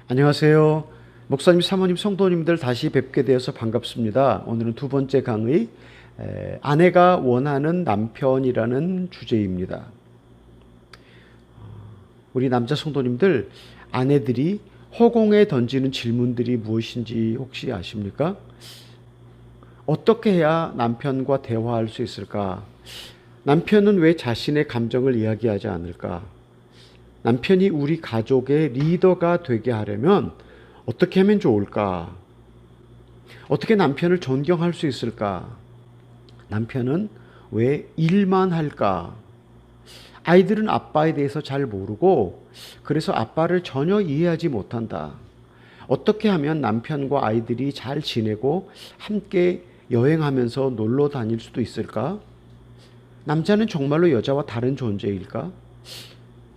안녕하세요. 목사님, 사모님, 성도님들 다시 뵙게 되어서 반갑습니다. 오늘은 두 번째 강의, 아내가 원하는 남편이라는 주제입니다. 우리 남자 성도님들, 아내들이 허공에 던지는 질문들이 무엇인지 혹시 아십니까? 어떻게 해야 남편과 대화할 수 있을까? 남편은 왜 자신의 감정을 이야기하지 않을까? 남편이 우리 가족의 리더가 되게 하려면 어떻게 하면 좋을까? 어떻게 남편을 존경할 수 있을까? 남편은 왜 일만 할까? 아이들은 아빠에 대해서 잘 모르고 그래서 아빠를 전혀 이해하지 못한다. 어떻게 하면 남편과 아이들이 잘 지내고 함께 여행하면서 놀러 다닐 수도 있을까? 남자는 정말로 여자와 다른 존재일까?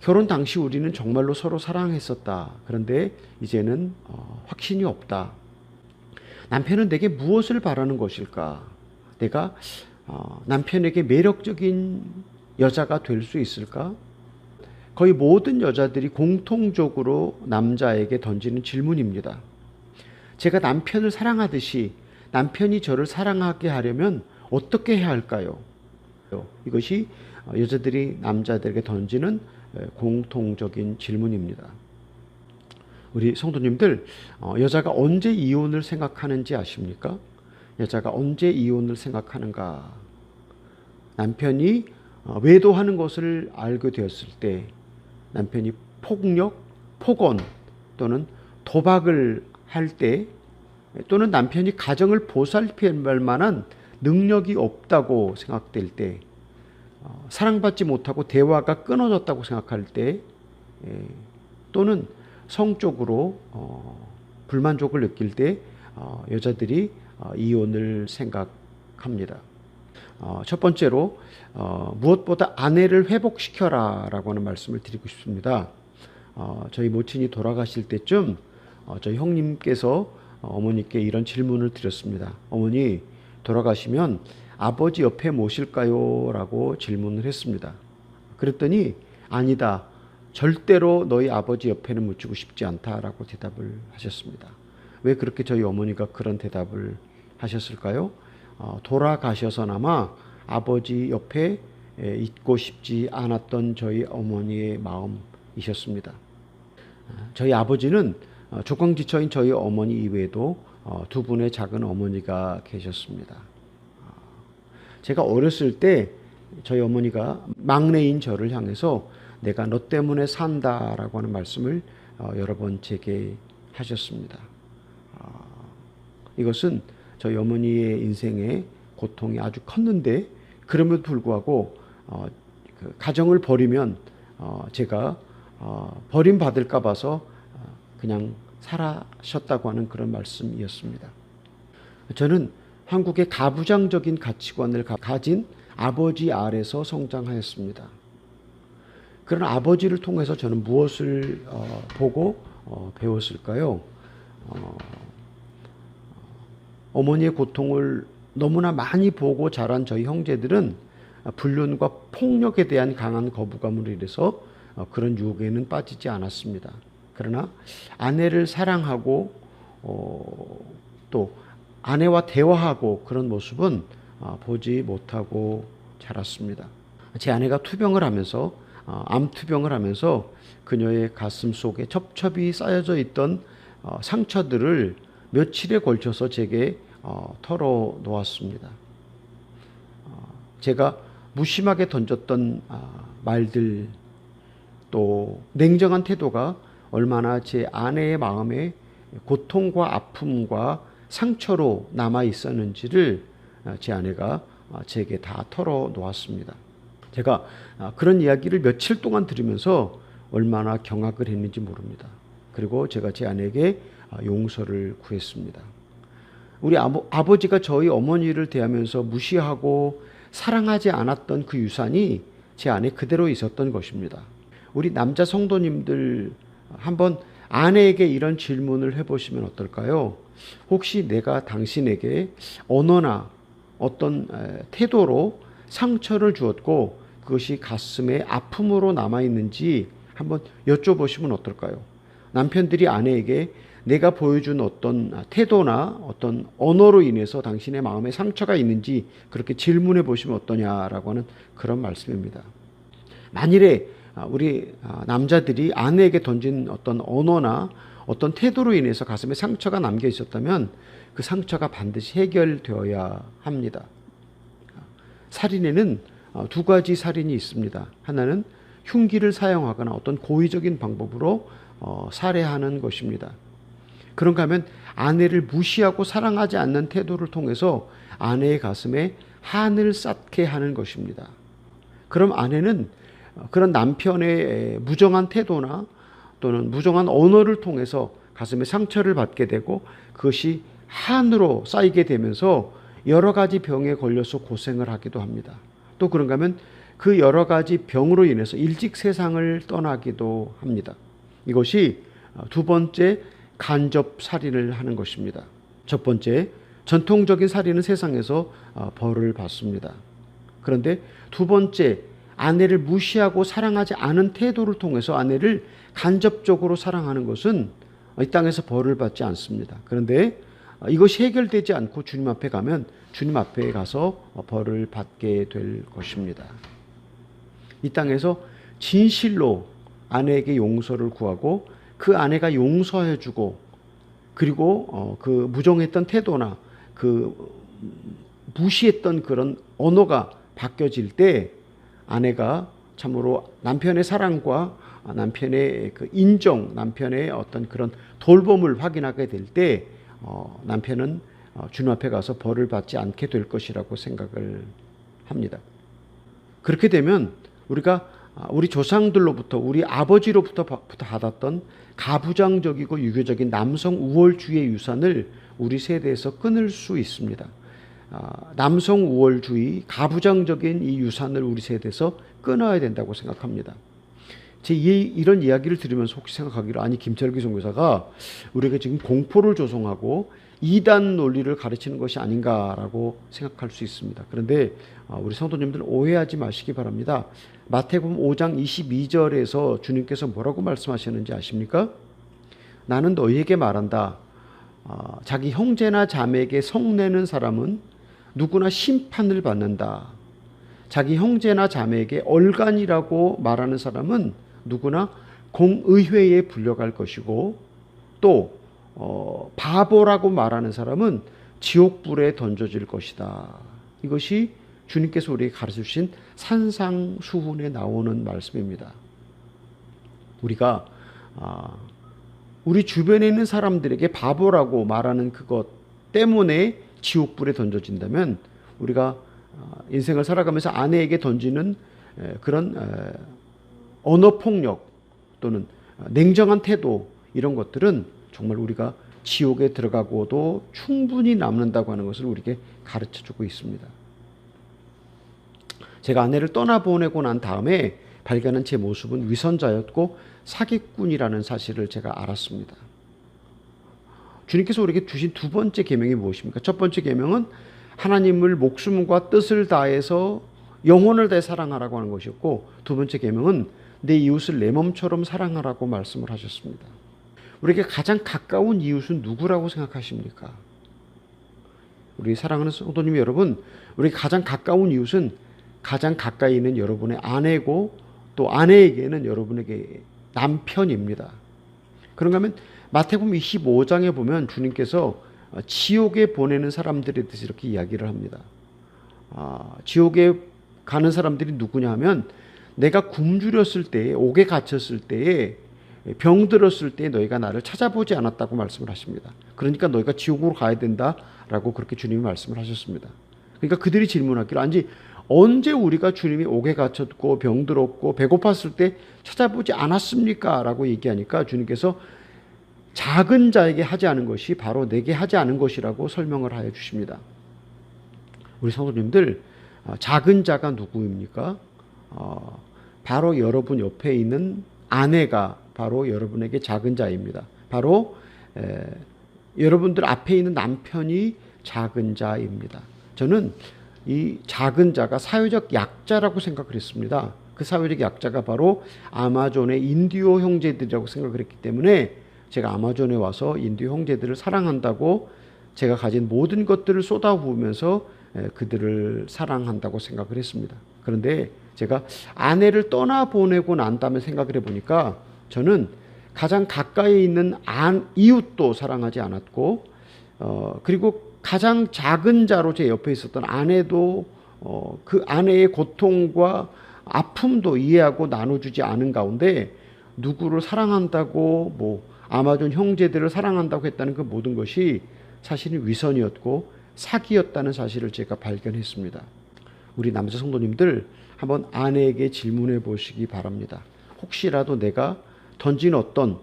결혼 당시 우리는 정말로 서로 사랑했었다. 그런데 이제는 확신이 없다. 남편은 내게 무엇을 바라는 것일까? 내가 남편에게 매력적인 여자가 될 수 있을까? 거의 모든 여자들이 공통적으로 남자에게 던지는 질문입니다. 제가 남편을 사랑하듯이 남편이 저를 사랑하게 하려면 어떻게 해야 할까요? 이것이 여자들이 남자들에게 던지는 공통적인 질문입니다. 우리 성도님들, 여자가 언제 이혼을 생각하는지 아십니까? 여자가 언제 이혼을 생각하는가? 남편이 외도하는 것을 알게 되었을 때, 남편이 폭력, 폭언 또는 도박을 할 때, 또는 남편이 가정을 보살필 만한 능력이 없다고 생각될 때, 사랑받지 못하고 대화가 끊어졌다고 생각할 때, 또는 성적으로 불만족을 느낄 때 여자들이 이혼을 생각합니다. 첫 번째로 무엇보다 아내를 회복시켜라 라고 하는 말씀을 드리고 싶습니다. 저희 모친이 돌아가실 때쯤 저희 형님께서 어머니께 이런 질문을 드렸습니다. 어머니, 돌아가시면 아버지 옆에 모실까요? 라고 질문을 했습니다. 그랬더니 아니다. 절대로 너희 아버지 옆에는 묻히고 싶지 않다라고 대답을 하셨습니다. 왜 그렇게 저희 어머니가 그런 대답을 하셨을까요? 돌아가셔서나마 아버지 옆에 있고 싶지 않았던 저희 어머니의 마음이셨습니다. 저희 아버지는 조광지처인 저희 어머니 이외에도 두 분의 작은 어머니가 계셨습니다. 제가 어렸을 때 저희 어머니가 막내인 저를 향해서 내가 너 때문에 산다라고 하는 말씀을 여러 번 제게 하셨습니다. 이것은 저희 어머니의 인생의 고통이 아주 컸는데 그럼에도 불구하고 그 가정을 버리면 제가 버림받을까 봐서 그냥 살아셨다고 하는 그런 말씀이었습니다. 저는 한국의 가부장적인 가치관을 가진 아버지 아래서 성장하였습니다. 그런 아버지를 통해서 저는 무엇을 보고 배웠을까요? 어머니의 고통을 너무나 많이 보고 자란 저희 형제들은 불륜과 폭력에 대한 강한 거부감으로 인해서 그런 유혹에는 빠지지 않았습니다. 그러나 아내를 사랑하고 또 아내와 대화하고 그런 모습은 보지 못하고 자랐습니다. 제 아내가 투병을 하면서 암 투병을 하면서 그녀의 가슴 속에 첩첩이 쌓여져 있던 상처들을 며칠에 걸쳐서 제게 털어 놓았습니다. 제가 무심하게 던졌던 말들 또 냉정한 태도가 얼마나 제 아내의 마음에 고통과 아픔과 상처로 남아 있었는지를 제 아내가 제게 다 털어 놓았습니다. 제가 그런 이야기를 며칠 동안 들으면서 얼마나 경악을 했는지 모릅니다. 그리고 제가 제 아내에게 용서를 구했습니다. 우리 아버지가 저희 어머니를 대하면서 무시하고 사랑하지 않았던 그 유산이 제 안에 그대로 있었던 것입니다. 우리 남자 성도님들 한번 아내에게 이런 질문을 해보시면 어떨까요? 혹시 내가 당신에게 언어나 어떤 태도로 상처를 주었고 그것이 가슴에 아픔으로 남아있는지 한번 여쭤보시면 어떨까요? 남편들이 아내에게 내가 보여준 어떤 태도나 어떤 언어로 인해서 당신의 마음에 상처가 있는지 그렇게 질문해 보시면 어떠냐라고 하는 그런 말씀입니다. 만일에 우리 남자들이 아내에게 던진 어떤 언어나 어떤 태도로 인해서 가슴에 상처가 남겨 있었다면 그 상처가 반드시 해결되어야 합니다. 살인에는 두 가지 살인이 있습니다. 하나는 흉기를 사용하거나 어떤 고의적인 방법으로 살해하는 것입니다. 그런가 하면 아내를 무시하고 사랑하지 않는 태도를 통해서 아내의 가슴에 한을 쌓게 하는 것입니다. 그럼 아내는 그런 남편의 무정한 태도나 또는 무정한 언어를 통해서 가슴에 상처를 받게 되고 그것이 한으로 쌓이게 되면서 여러 가지 병에 걸려서 고생을 하기도 합니다. 또 그런가 하면 그 여러 가지 병으로 인해서 일찍 세상을 떠나기도 합니다. 이것이 두 번째 간접 살인을 하는 것입니다. 첫 번째, 전통적인 살인은 세상에서 벌을 받습니다. 그런데 두 번째, 아내를 무시하고 사랑하지 않은 태도를 통해서 아내를 간접적으로 사랑하는 것은 이 땅에서 벌을 받지 않습니다. 그런데 이것이 해결되지 않고 주님 앞에 가면 주님 앞에 가서 벌을 받게 될 것입니다. 이 땅에서 진실로 아내에게 용서를 구하고 그 아내가 용서해 주고 그리고 그 무정했던 태도나 그 무시했던 그런 언어가 바뀌어질 때 아내가 참으로 남편의 사랑과 남편의 그 인정, 남편의 어떤 그런 돌봄을 확인하게 될 때 남편은 주님 앞에 가서 벌을 받지 않게 될 것이라고 생각을 합니다. 그렇게 되면 우리가 우리 조상들로부터 우리 아버지로부터 받았던 가부장적이고 유교적인 남성 우월주의의 유산을 우리 세대에서 끊을 수 있습니다. 남성 우월주의, 가부장적인 이 유산을 우리 세대에서 끊어야 된다고 생각합니다. 이런 이야기를 들으면서 혹시 생각하기를 아니 김철기 선교사가 우리에게 지금 공포를 조성하고 이단 논리를 가르치는 것이 아닌가라고 생각할 수 있습니다. 그런데 우리 성도님들 오해하지 마시기 바랍니다. 마태복음 5장 22절에서 주님께서 뭐라고 말씀하시는지 아십니까? 나는 너희에게 말한다. 자기 형제나 자매에게 성내는 사람은 누구나 심판을 받는다. 자기 형제나 자매에게 얼간이라고 말하는 사람은 누구나 공의회에 불려갈 것이고 또 바보라고 말하는 사람은 지옥불에 던져질 것이다. 이것이 주님께서 우리에게 가르쳐주신 산상수훈에 나오는 말씀입니다. 우리가 우리 주변에 있는 사람들에게 바보라고 말하는 그것 때문에 지옥불에 던져진다면 우리가 인생을 살아가면서 아내에게 던지는 그런 언어폭력 또는 냉정한 태도 이런 것들은 정말 우리가 지옥에 들어가고도 충분히 남는다고 하는 것을 우리에게 가르쳐주고 있습니다. 제가 아내를 떠나보내고 난 다음에 발견한 제 모습은 위선자였고 사기꾼이라는 사실을 제가 알았습니다. 주님께서 우리에게 주신 두 번째 계명이 무엇입니까? 첫 번째 계명은 하나님을 목숨과 뜻을 다해서 영혼을 다해 사랑하라고 하는 것이었고 두 번째 계명은 내 이웃을 내 몸처럼 사랑하라고 말씀을 하셨습니다. 우리에게 가장 가까운 이웃은 누구라고 생각하십니까? 우리 사랑하는 성도님 여러분, 우리 가장 가까운 이웃은 가장 가까이 있는 여러분의 아내고 또 아내에게는 여러분에게 남편입니다. 그런가 하면 마태복음 25장에 보면 주님께서 지옥에 보내는 사람들에 대해서 이렇게 이야기를 합니다. 지옥에 가는 사람들이 누구냐 하면 내가 굶주렸을 때에 옥에 갇혔을 때에 병들었을 때에 너희가 나를 찾아보지 않았다고 말씀을 하십니다. 그러니까 너희가 지옥으로 가야 된다라고 그렇게 주님이 말씀을 하셨습니다. 그러니까 그들이 질문하기를 아니 언제 우리가 주님이 옥에 갇혔고 병들었고 배고팠을 때 찾아보지 않았습니까? 라고 얘기하니까 주님께서 작은 자에게 하지 않은 것이 바로 내게 하지 않은 것이라고 설명을 하여 주십니다. 우리 성도님들 작은 자가 누구입니까? 바로 여러분 옆에 있는 아내가 바로 여러분에게 작은 자입니다. 바로 여러분들 앞에 있는 남편이 작은 자입니다. 저는 이 작은 자가 사회적 약자라고 생각을 했습니다. 그 사회적 약자가 바로 아마존의 인디오 형제들이라고 생각을 했기 때문에 제가 아마존에 와서 인도 형제들을 사랑한다고 제가 가진 모든 것들을 쏟아부으면서 그들을 사랑한다고 생각을 했습니다. 그런데 제가 아내를 떠나보내고 난 다음에 생각을 해보니까 저는 가장 가까이 있는 이웃도 사랑하지 않았고, 그리고 가장 작은 자로 제 옆에 있었던 아내도 그 아내의 고통과 아픔도 이해하고 나눠주지 않은 가운데 누구를 사랑한다고 뭐 아마존 형제들을 사랑한다고 했다는 그 모든 것이 사실은 위선이었고 사기였다는 사실을 제가 발견했습니다. 우리 남자 성도님들 한번 아내에게 질문해 보시기 바랍니다. 혹시라도 내가 던진 어떤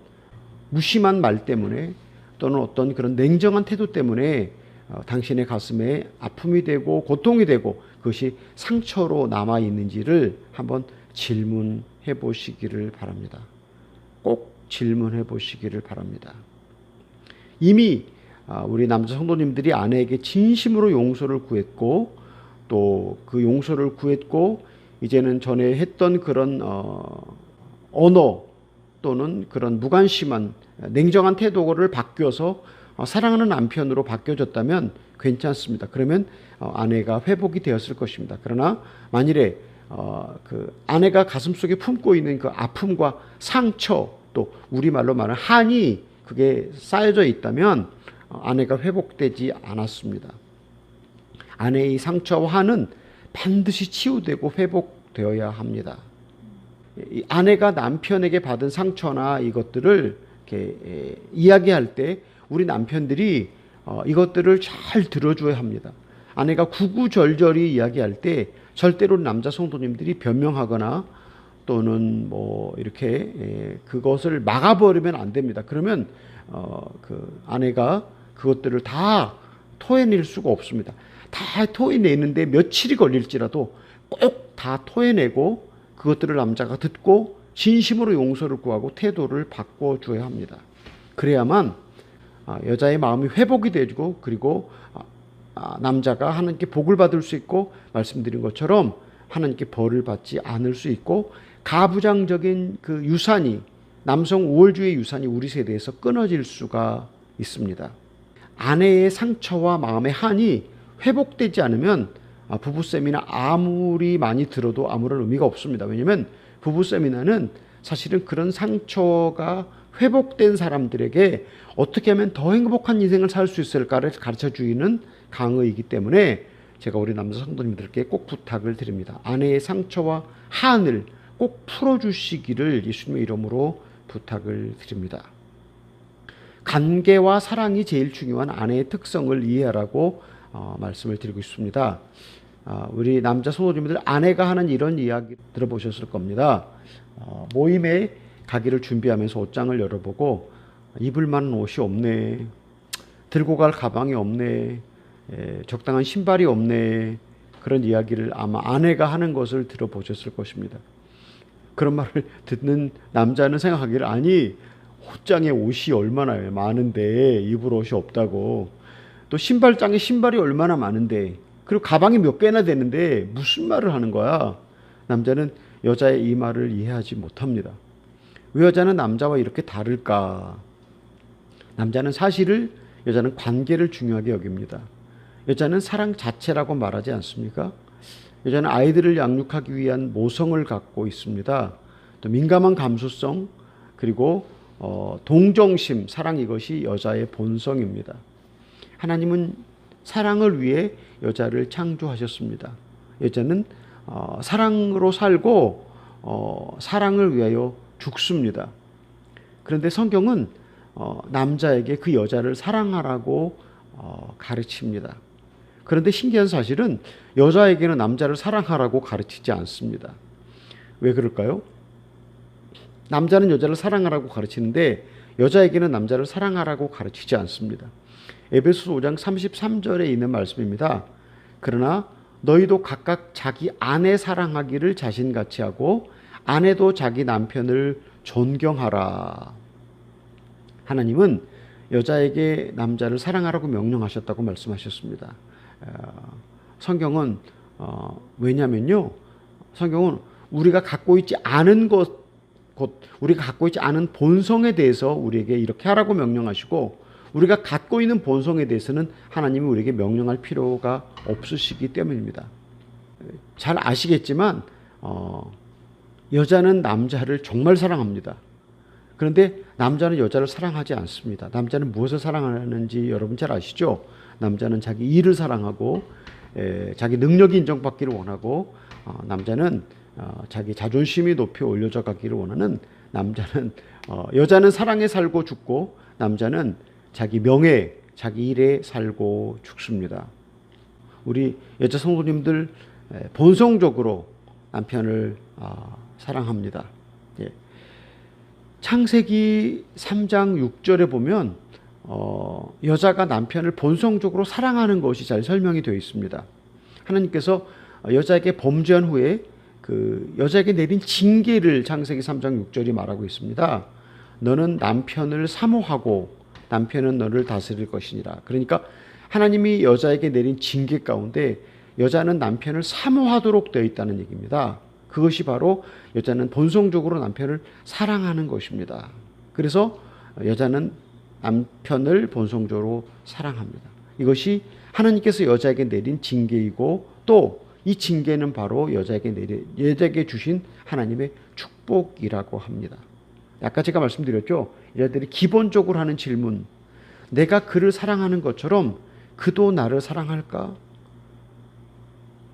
무심한 말 때문에 또는 어떤 그런 냉정한 태도 때문에 당신의 가슴에 아픔이 되고 고통이 되고 그것이 상처로 남아 있는지를 한번 질문해 보시기를 바랍니다. 꼭 질문해 보시기를 바랍니다. 이미 우리 남자 성도님들이 아내에게 진심으로 용서를 구했고 또 그 용서를 구했고 이제는 전에 했던 그런 언어 또는 그런 무관심한 냉정한 태도를 바뀌어서 사랑하는 남편으로 바뀌어졌다면 괜찮습니다. 그러면 아내가 회복이 되었을 것입니다. 그러나 만일에 그 아내가 가슴속에 품고 있는 그 아픔과 상처 또 우리말로 말하는 한이 그게 쌓여져 있다면 아내가 회복되지 않았습니다. 아내의 상처와 한은 반드시 치유되고 회복되어야 합니다. 이 아내가 남편에게 받은 상처나 이것들을 이렇게 이야기할 때 우리 남편들이 이것들을 잘 들어줘야 합니다. 아내가 구구절절히 이야기할 때 절대로 남자 성도님들이 변명하거나 또는 뭐 이렇게 그것을 막아버리면 안 됩니다. 그러면 그 아내가 그것들을 다 토해낼 수가 없습니다. 다 토해내는데 며칠이 걸릴지라도 꼭 다 토해내고 그것들을 남자가 듣고 진심으로 용서를 구하고 태도를 바꿔줘야 합니다. 그래야만 여자의 마음이 회복이 되고 그리고 남자가 하나님께 복을 받을 수 있고 말씀드린 것처럼 하나님께 벌을 받지 않을 수 있고 가부장적인 그 유산이 남성 우월주의 유산이 우리 세대에서 끊어질 수가 있습니다. 아내의 상처와 마음의 한이 회복되지 않으면 부부 세미나 아무리 많이 들어도 아무런 의미가 없습니다. 왜냐하면 부부 세미나는 사실은 그런 상처가 회복된 사람들에게 어떻게 하면 더 행복한 인생을 살 수 있을까를 가르쳐 주는 강의이기 때문에 제가 우리 남자 성도님들께 꼭 부탁을 드립니다. 아내의 상처와 한을 꼭 풀어주시기를 예수님의 이름으로 부탁을 드립니다. 간계와 사랑이 제일 중요한 아내의 특성을 이해하라고 말씀을 드리고 싶습니다. 우리 남자 성도님들 아내가 하는 이런 이야기 들어보셨을 겁니다. 모임에 가기를 준비하면서 옷장을 열어보고 입을 만한 옷이 없네, 들고 갈 가방이 없네, 적당한 신발이 없네, 그런 이야기를 아마 아내가 하는 것을 들어보셨을 것입니다. 그런 말을 듣는 남자는 생각하기를 아니 옷장에 옷이 얼마나 많은데 입을 옷이 없다고, 또 신발장에 신발이 얼마나 많은데, 그리고 가방이 몇 개나 되는데 무슨 말을 하는 거야. 남자는 여자의 이 말을 이해하지 못합니다. 왜 여자는 남자와 이렇게 다를까? 남자는 사실을, 여자는 관계를 중요하게 여깁니다. 여자는 사랑 자체라고 말하지 않습니까? 여자는 아이들을 양육하기 위한 모성을 갖고 있습니다. 또 민감한 감수성, 그리고 동정심, 사랑, 이것이 여자의 본성입니다. 하나님은 사랑을 위해 여자를 창조하셨습니다. 여자는 사랑으로 살고 사랑을 위하여 죽습니다. 그런데 성경은 남자에게 그 여자를 사랑하라고 가르칩니다. 그런데 신기한 사실은 여자에게는 남자를 사랑하라고 가르치지 않습니다. 왜 그럴까요? 남자는 여자를 사랑하라고 가르치는데 여자에게는 남자를 사랑하라고 가르치지 않습니다. 에베소서 5장 33절에 있는 말씀입니다. 그러나 너희도 각각 자기 아내 사랑하기를 자신같이 하고 아내도 자기 남편을 존경하라. 하나님은 여자에게 남자를 사랑하라고 명령하셨다고 말씀하셨습니다. 성경은 왜냐면요, 성경은 우리가 갖고 있지 않은 것 곧 우리가 갖고 있지 않은 본성에 대해서 우리에게 이렇게 하라고 명령하시고, 우리가 갖고 있는 본성에 대해서는 하나님이 우리에게 명령할 필요가 없으시기 때문입니다. 잘 아시겠지만 여자는 남자를 정말 사랑합니다. 그런데 남자는 여자를 사랑하지 않습니다. 남자는 무엇을 사랑하는지 여러분 잘 아시죠? 남자는 자기 일을 사랑하고 자기 능력이 인정받기를 원하고, 남자는 자기 자존심이 높이 올려져 가기를 원하는, 남자는 여자는 사랑에 살고 죽고, 남자는 자기 명예, 자기 일에 살고 죽습니다. 우리 여자 성도님들 본성적으로 남편을 사랑합니다. 예. 창세기 3장 6절에 보면 여자가 남편을 본성적으로 사랑하는 것이 잘 설명이 되어 있습니다. 하나님께서 여자에게 범죄한 후에 그 여자에게 내린 징계를 창세기 3장 6절이 말하고 있습니다. 너는 남편을 사모하고 남편은 너를 다스릴 것이니라. 그러니까 하나님이 여자에게 내린 징계 가운데 여자는 남편을 사모하도록 되어 있다는 얘기입니다. 그것이 바로 여자는 본성적으로 남편을 사랑하는 것입니다. 그래서 여자는 남편을 본성적으로 사랑합니다. 이것이 하나님께서 여자에게 내린 징계이고, 또 이 징계는 바로 여자에게 주신 하나님의 축복이라고 합니다. 아까 제가 말씀드렸죠. 여자들이 기본적으로 하는 질문, 내가 그를 사랑하는 것처럼 그도 나를 사랑할까?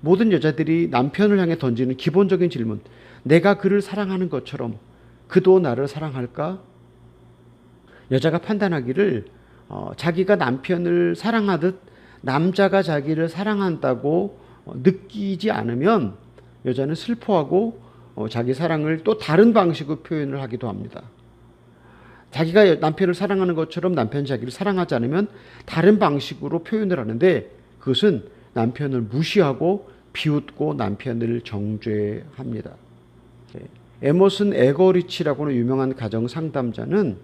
모든 여자들이 남편을 향해 던지는 기본적인 질문, 내가 그를 사랑하는 것처럼 그도 나를 사랑할까? 여자가 판단하기를 자기가 남편을 사랑하듯 남자가 자기를 사랑한다고 느끼지 않으면 여자는 슬퍼하고 자기 사랑을 또 다른 방식으로 표현을 하기도 합니다. 자기가 남편을 사랑하는 것처럼 남편이 자기를 사랑하지 않으면 다른 방식으로 표현을 하는데, 그것은 남편을 무시하고 비웃고 남편을 정죄합니다. 에머슨 에거리치라고는 유명한 가정 상담자는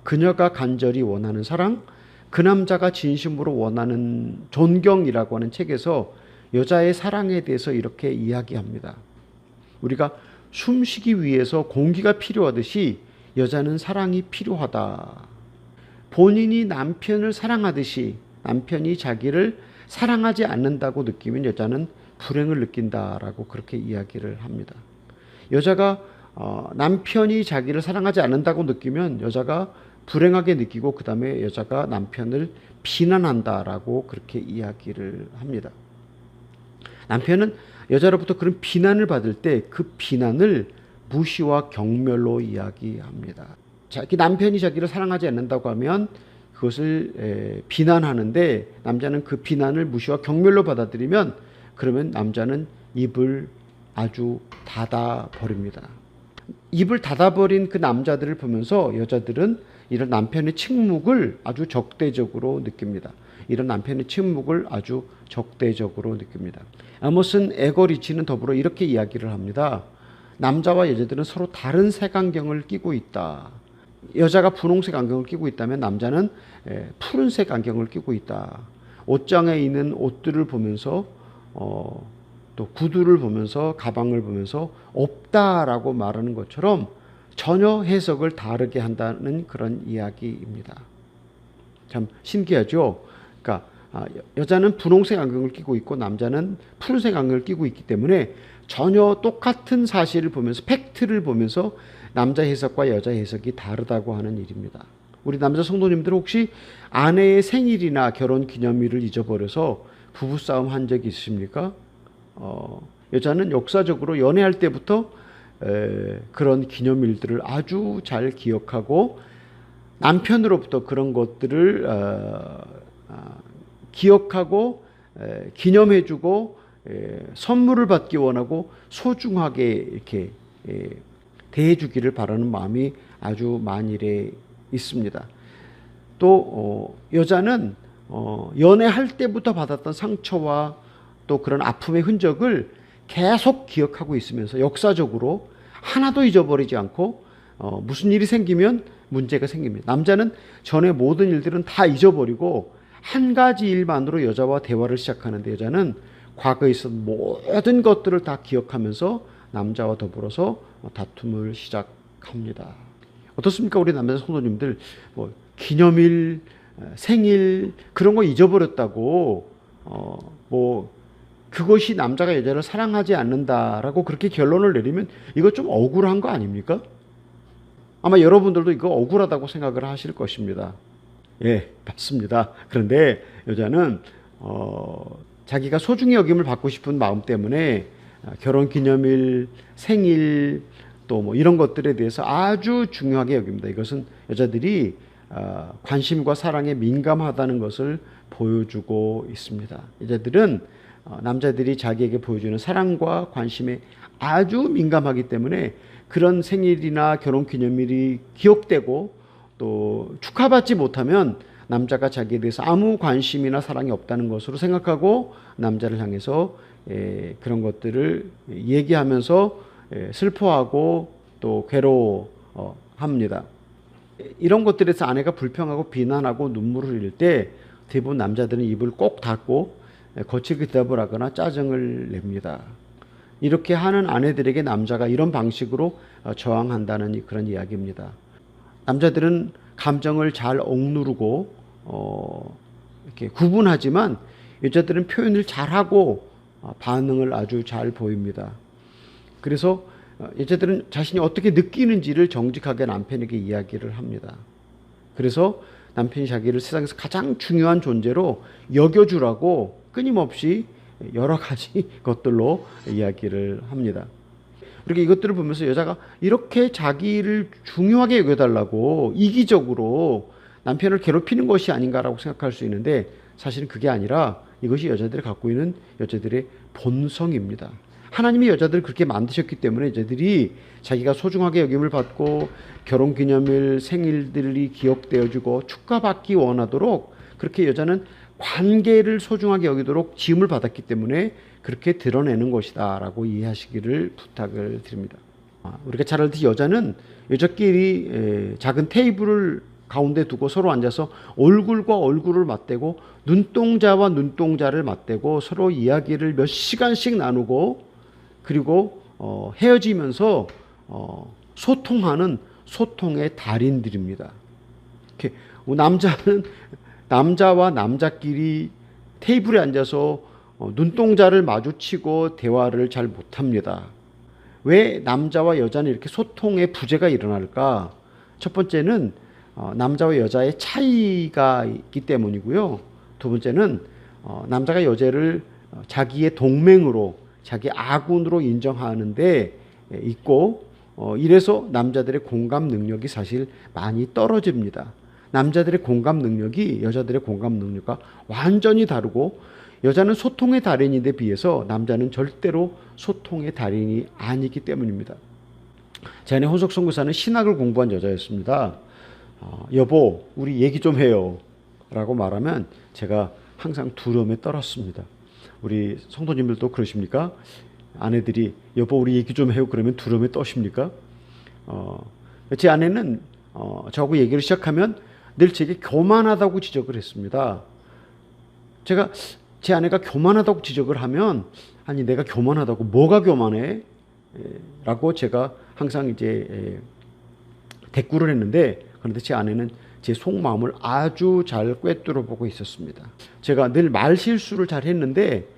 그녀가 간절히 원하는 사랑, 그 남자가 진심으로 원하는 존경이라고 하는 책에서 여자의 사랑에 대해서 이렇게 이야기합니다. 우리가 숨쉬기 위해서 공기가 필요하듯이 여자는 사랑이 필요하다. 본인이 남편을 사랑하듯이 남편이 자기를 사랑하지 않는다고 느끼면 여자는 불행을 느낀다라고 그렇게 이야기를 합니다. 여자가 남편이 자기를 사랑하지 않는다고 느끼면 여자가 불행하게 느끼고, 그 다음에 여자가 남편을 비난한다라고 그렇게 이야기를 합니다. 남편은 여자로부터 그런 비난을 받을 때 그 비난을 무시와 경멸로 이야기합니다. 자기 남편이 자기를 사랑하지 않는다고 하면 그것을 비난하는데, 남자는 그 비난을 무시와 경멸로 받아들이면, 그러면 남자는 입을 아주 닫아 버립니다. 입을 닫아버린 그 남자들을 보면서 여자들은 이런 남편의 침묵을 아주 적대적으로 느낍니다. 이런 남편의 침묵을 아주 적대적으로 느낍니다. 에머슨 에거리치는 더불어 이렇게 이야기를 합니다. 남자와 여자들은 서로 다른 색안경을 끼고 있다. 여자가 분홍색 안경을 끼고 있다면 남자는 푸른색 안경을 끼고 있다. 옷장에 있는 옷들을 보면서 또 구두를 보면서 가방을 보면서 없다라고 말하는 것처럼 전혀 해석을 다르게 한다는 그런 이야기입니다. 참 신기하죠? 그러니까 여자는 분홍색 안경을 끼고 있고 남자는 푸른색 안경을 끼고 있기 때문에 전혀 똑같은 사실을 보면서, 팩트를 보면서 남자 해석과 여자 해석이 다르다고 하는 일입니다. 우리 남자 성도님들 혹시 아내의 생일이나 결혼 기념일을 잊어버려서 부부싸움 한 적이 있으십니까? 여자는 역사적으로 연애할 때부터 그런 기념일들을 아주 잘 기억하고 남편으로부터 그런 것들을 기억하고 기념해주고 선물을 받기 원하고 소중하게 이렇게 대해주기를 바라는 마음이 아주 만일에 있습니다. 또 여자는 연애할 때부터 받았던 상처와 또 그런 아픔의 흔적을 계속 기억하고 있으면서 역사적으로 하나도 잊어버리지 않고 무슨 일이 생기면 문제가 생깁니다. 남자는 전에 모든 일들은 다 잊어버리고 한 가지 일만으로 여자와 대화를 시작하는데, 여자는 과거에 있었던 모든 것들을 다 기억하면서 남자와 더불어서 다툼을 시작합니다. 어떻습니까? 우리 남자 성도님들 뭐 기념일, 생일 그런 거 잊어버렸다고 뭐 그것이 남자가 여자를 사랑하지 않는다라고 그렇게 결론을 내리면 이거 좀 억울한 거 아닙니까? 아마 여러분들도 이거 억울하다고 생각을 하실 것입니다. 예, 맞습니다. 그런데 여자는 자기가 소중히 여김을 받고 싶은 마음 때문에 결혼기념일, 생일 또 뭐 이런 것들에 대해서 아주 중요하게 여깁니다. 이것은 여자들이 관심과 사랑에 민감하다는 것을 보여주고 있습니다. 여자들은 남자들이 자기에게 보여주는 사랑과 관심에 아주 민감하기 때문에 그런 생일이나 결혼기념일이 기억되고 또 축하받지 못하면 남자가 자기에 대해서 아무 관심이나 사랑이 없다는 것으로 생각하고 남자를 향해서 그런 것들을 얘기하면서 슬퍼하고 또 괴로워합니다. 이런 것들에서 아내가 불평하고 비난하고 눈물을 흘릴 때 대부분 남자들은 입을 꼭 닫고 거칠게 대답을 하거나 짜증을 냅니다. 이렇게 하는 아내들에게 남자가 이런 방식으로 저항한다는 그런 이야기입니다. 남자들은 감정을 잘 억누르고 이렇게 구분하지만 여자들은 표현을 잘하고 반응을 아주 잘 보입니다. 그래서 여자들은 자신이 어떻게 느끼는지를 정직하게 남편에게 이야기를 합니다. 그래서 남편이 자기를 세상에서 가장 중요한 존재로 여겨주라고 끊임없이 여러 가지 것들로 이야기를 합니다. 그렇게 이것들을 보면서 여자가 이렇게 자기를 중요하게 여겨달라고 이기적으로 남편을 괴롭히는 것이 아닌가라고 생각할 수 있는데 사실은 그게 아니라 이것이 여자들이 갖고 있는 여자들의 본성입니다. 하나님이 여자들을 그렇게 만드셨기 때문에 여자들이 자기가 소중하게 여김을 받고 결혼기념일, 생일들이 기억되어지고 축하받기 원하도록 그렇게 여자는 관계를 소중하게 여기도록 지음을 받았기 때문에 그렇게 드러내는 것이다 라고 이해하시기를 부탁을 드립니다. 우리가 잘 알듯이 여자는 여자끼리 작은 테이블을 가운데 두고 서로 앉아서 얼굴과 얼굴을 맞대고 눈동자와 눈동자를 맞대고 서로 이야기를 몇 시간씩 나누고 그리고 헤어지면서 소통하는 소통의 달인들입니다. 이렇게 남자는 남자와 남자끼리 테이블에 앉아서 눈동자를 마주치고 대화를 잘 못합니다. 왜 남자와 여자는 이렇게 소통의 부재가 일어날까? 첫 번째는 남자와 여자의 차이가 있기 때문이고요. 두 번째는 남자가 여자를 자기의 동맹으로 자기 아군으로 인정하는데 있고 이래서 남자들의 공감 능력이 사실 많이 떨어집니다. 남자들의 공감 능력이 여자들의 공감 능력과 완전히 다르고 여자는 소통의 달인인데 비해서 남자는 절대로 소통의 달인이 아니기 때문입니다. 제 아내 혼석 선교사는 신학을 공부한 여자였습니다. 여보 우리 얘기 좀 해요 라고 말하면 제가 항상 두려움에 떨었습니다. 우리 성도님들도 그러십니까? 아내들이 여보 우리 얘기 좀 해요 그러면 두려움에 떠십니까? 제 아내는 저하고 얘기를 시작하면 늘 제게 교만하다고 지적을 했습니다. 제가 제 아내가 교만하다고 지적을 하면 아니 내가 교만하다고 뭐가 교만해? 라고 제가 항상 이제 대꾸를 했는데 그런데 제 아내는 제 속마음을 아주 잘 꿰뚫어 보고 있었습니다. 제가 늘 말실수를 잘 했는데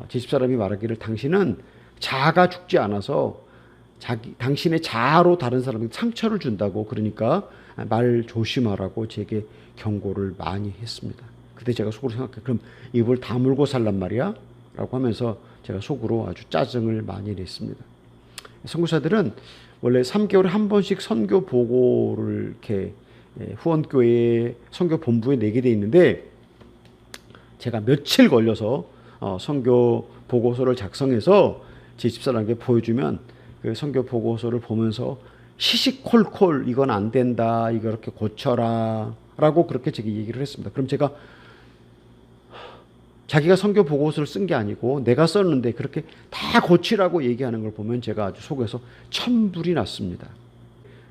제 집사람이 말하기를 당신은 자아가 죽지 않아서 당신의 자아로 다른 사람에게 상처를 준다고 그러니까 말 조심하라고 제게 경고를 많이 했습니다. 그때 제가 속으로 생각해 그럼 입을 다물고 살란 말이야? 라고 하면서 제가 속으로 아주 짜증을 많이 냈습니다. 선교사들은 원래 3개월에 한 번씩 선교 보고를 이렇게 후원교회 선교 본부에 내게 돼 있는데 제가 며칠 걸려서 선교 보고서를 작성해서 제 집사람에게 보여주면 그 선교 보고서를 보면서 시시콜콜 이건 안 된다 이거 이렇게 고쳐라 라고 그렇게 제게 얘기를 했습니다. 그럼 제가 자기가 선교 보고서를 쓴 게 아니고 내가 썼는데 그렇게 다 고치라고 얘기하는 걸 보면 제가 아주 속에서 천불이 났습니다.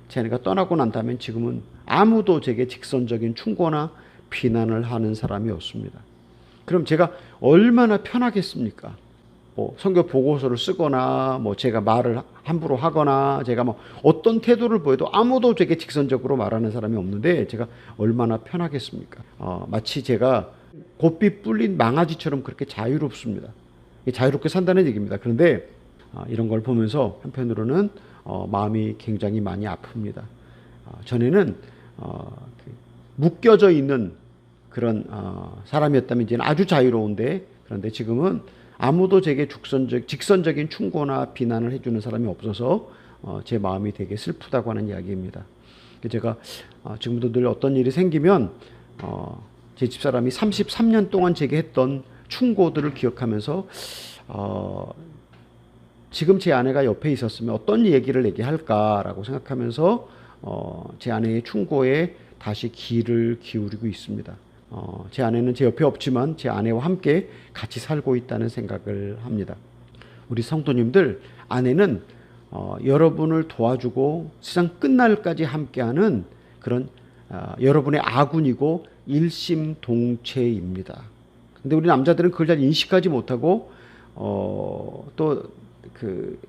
제 아내가 떠나고 난 다음엔 지금은 아무도 제게 직선적인 충고나 비난을 하는 사람이 없습니다. 그럼 제가 얼마나 편하겠습니까? 뭐 선교 보고서를 쓰거나 뭐 제가 말을 함부로 하거나 제가 뭐 어떤 태도를 보여도 아무도 제게 직선적으로 말하는 사람이 없는데 제가 얼마나 편하겠습니까? 마치 제가 곱비 뿔린 망아지처럼 그렇게 자유롭습니다. 자유롭게 산다는 얘기입니다. 그런데 이런 걸 보면서 한편으로는 마음이 굉장히 많이 아픕니다. 전에는 묶여져 있는 그런 사람이었다면 이제는 아주 자유로운데, 그런데 지금은 아무도 제게 직선적인 충고나 비난을 해주는 사람이 없어서 제 마음이 되게 슬프다고 하는 이야기입니다. 제가 지금도 늘 어떤 일이 생기면 제 집사람이 33년 동안 제게 했던 충고들을 기억하면서 지금 제 아내가 옆에 있었으면 어떤 얘기를 내게 할까라고 생각하면서 제 아내의 충고에 다시 귀를 기울이고 있습니다. 제 아내는 제 옆에 없지만 제 아내와 함께 같이 살고 있다는 생각을 합니다. 우리 성도님들, 아내는 여러분을 도와주고 세상 끝날까지 함께하는 그런 여러분의 아군이고 일심동체입니다. 근데 우리 남자들은 그걸 잘 인식하지 못하고 또 그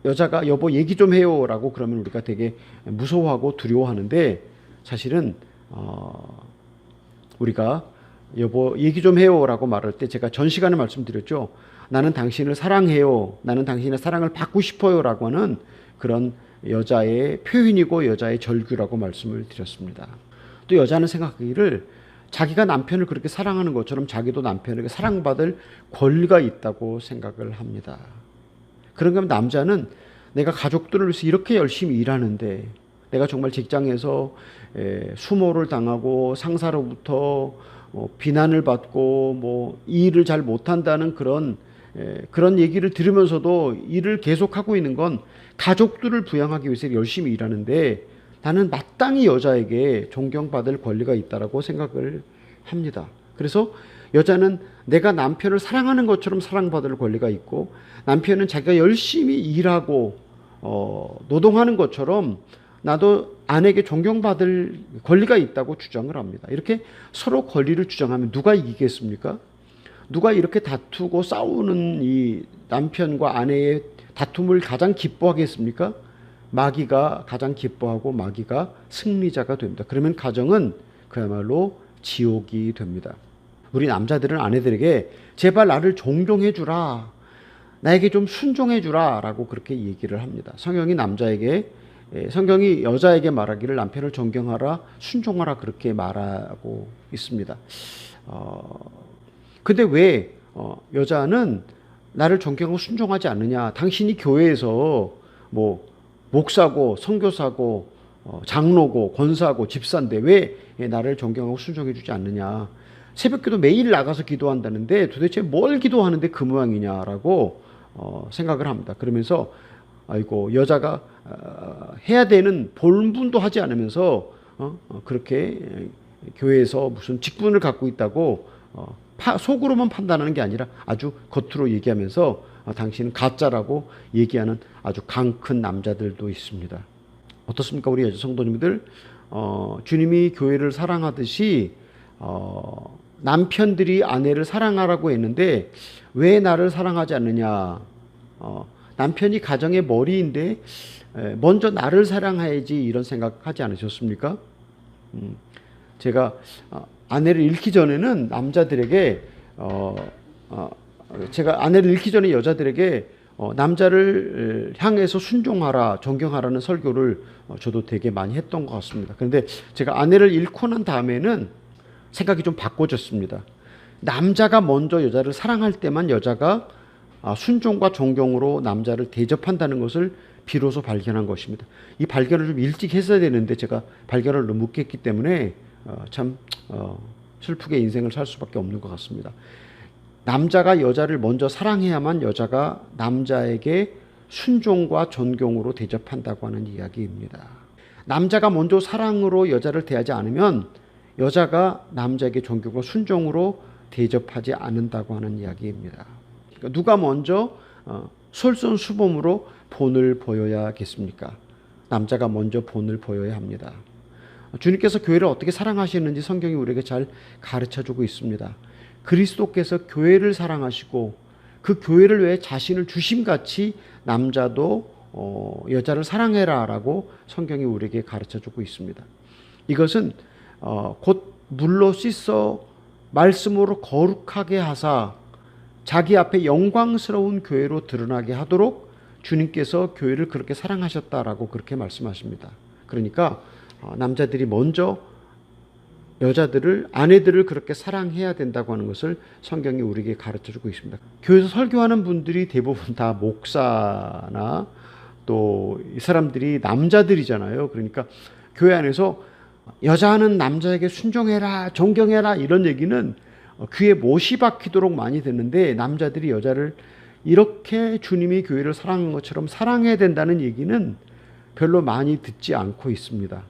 여자가 여보 얘기 좀 해요라고 그러면 우리가 되게 무서워하고 두려워하는데, 사실은 우리가 여보 얘기 좀 해요라고 말할 때 제가 전 시간에 말씀드렸죠. 나는 당신을 사랑해요, 나는 당신의 사랑을 받고 싶어요라고 하는 그런 여자의 표현이고 여자의 절규라고 말씀을 드렸습니다. 또 여자는 생각하기를 자기가 남편을 그렇게 사랑하는 것처럼 자기도 남편에게 사랑받을 권리가 있다고 생각을 합니다. 그런가 하면 남자는 내가 가족들을 위해서 이렇게 열심히 일하는데, 내가 정말 직장에서 수모를 당하고 상사로부터 비난을 받고 뭐 일을 잘 못한다는 그런 얘기를 들으면서도 일을 계속하고 있는 건 가족들을 부양하기 위해서 열심히 일하는데, 나는 마땅히 여자에게 존경받을 권리가 있다라고 생각을 합니다. 그래서 여자는 내가 남편을 사랑하는 것처럼 사랑받을 권리가 있고, 남편은 자기가 열심히 일하고 노동하는 것처럼 나도 아내에게 존경받을 권리가 있다고 주장을 합니다. 이렇게 서로 권리를 주장하면 누가 이기겠습니까? 누가 이렇게 다투고 싸우는 이 남편과 아내의 다툼을 가장 기뻐하겠습니까? 마귀가 가장 기뻐하고 마귀가 승리자가 됩니다. 그러면 가정은 그야말로 지옥이 됩니다. 우리 남자들은 아내들에게 제발 나를 존경해 주라, 나에게 좀 순종해 주라 라고 그렇게 얘기를 합니다. 성경이 여자에게 말하기를 남편을 존경하라, 순종하라 그렇게 말하고 있습니다. 근데 왜 여자는 나를 존경하고 순종하지 않느냐? 당신이 교회에서 뭐 목사고 선교사고 장로고 권사고 집사인데 왜 나를 존경하고 순종해 주지 않느냐? 새벽기도 매일 나가서 기도한다는데 도대체 뭘 기도하는데 그 모양이냐라고 생각을 합니다. 그러면서 아이고, 여자가 해야 되는 본분도 하지 않으면서 그렇게 교회에서 무슨 직분을 갖고 있다고 속으로만 판단하는 게 아니라 아주 겉으로 얘기하면서 당신은 가짜라고 얘기하는 아주 강큰 남자들도 있습니다. 어떻습니까? 우리 여자 성도님들, 주님이 교회를 사랑하듯이 남편들이 아내를 사랑하라고 했는데 왜 나를 사랑하지 않느냐? 남편이 가정의 머리인데 먼저 나를 사랑해야지, 이런 생각하지 않으셨습니까? 제가 아내를 잃기 전에는 남자들에게 제가 아내를 잃기 전에 여자들에게 남자를 향해서 순종하라, 존경하라는 설교를 저도 되게 많이 했던 것 같습니다. 그런데 제가 아내를 잃고 난 다음에는 생각이 좀 바꿔졌습니다. 남자가 먼저 여자를 사랑할 때만 여자가 순종과 존경으로 남자를 대접한다는 것을 비로소 발견한 것입니다. 이 발견을 좀 일찍 했어야 되는데 제가 발견을 너무 늦게 했기 때문에 참 슬프게 인생을 살 수밖에 없는 것 같습니다. 남자가 여자를 먼저 사랑해야만 여자가 남자에게 순종과 존경으로 대접한다고 하는 이야기입니다. 남자가 먼저 사랑으로 여자를 대하지 않으면 여자가 남자에게 존경과 순종으로 대접하지 않는다고 하는 이야기입니다. 그러니까 누가 먼저 솔선수범으로 본을 보여야겠습니까? 남자가 먼저 본을 보여야 합니다. 주님께서 교회를 어떻게 사랑하시는지 성경이 우리에게 잘 가르쳐주고 있습니다. 그리스도께서 교회를 사랑하시고 그 교회를 위해 자신을 주심같이 남자도 여자를 사랑해라라고 성경이 우리에게 가르쳐주고 있습니다. 이것은 곧 물로 씻어 말씀으로 거룩하게 하사 자기 앞에 영광스러운 교회로 드러나게 하도록 주님께서 교회를 그렇게 사랑하셨다라고 그렇게 말씀하십니다. 그러니까 남자들이 먼저 여자들을, 아내들을 그렇게 사랑해야 된다고 하는 것을 성경이 우리에게 가르쳐주고 있습니다. 교회에서 설교하는 분들이 대부분 다 목사나 또 이 사람들이 남자들이잖아요. 그러니까 교회 안에서 여자는 남자에게 순종해라, 존경해라 이런 얘기는 귀에 못이 박히도록 많이 듣는데, 남자들이 여자를 이렇게 주님이 교회를 사랑한 것처럼 사랑해야 된다는 얘기는 별로 많이 듣지 않고 있습니다.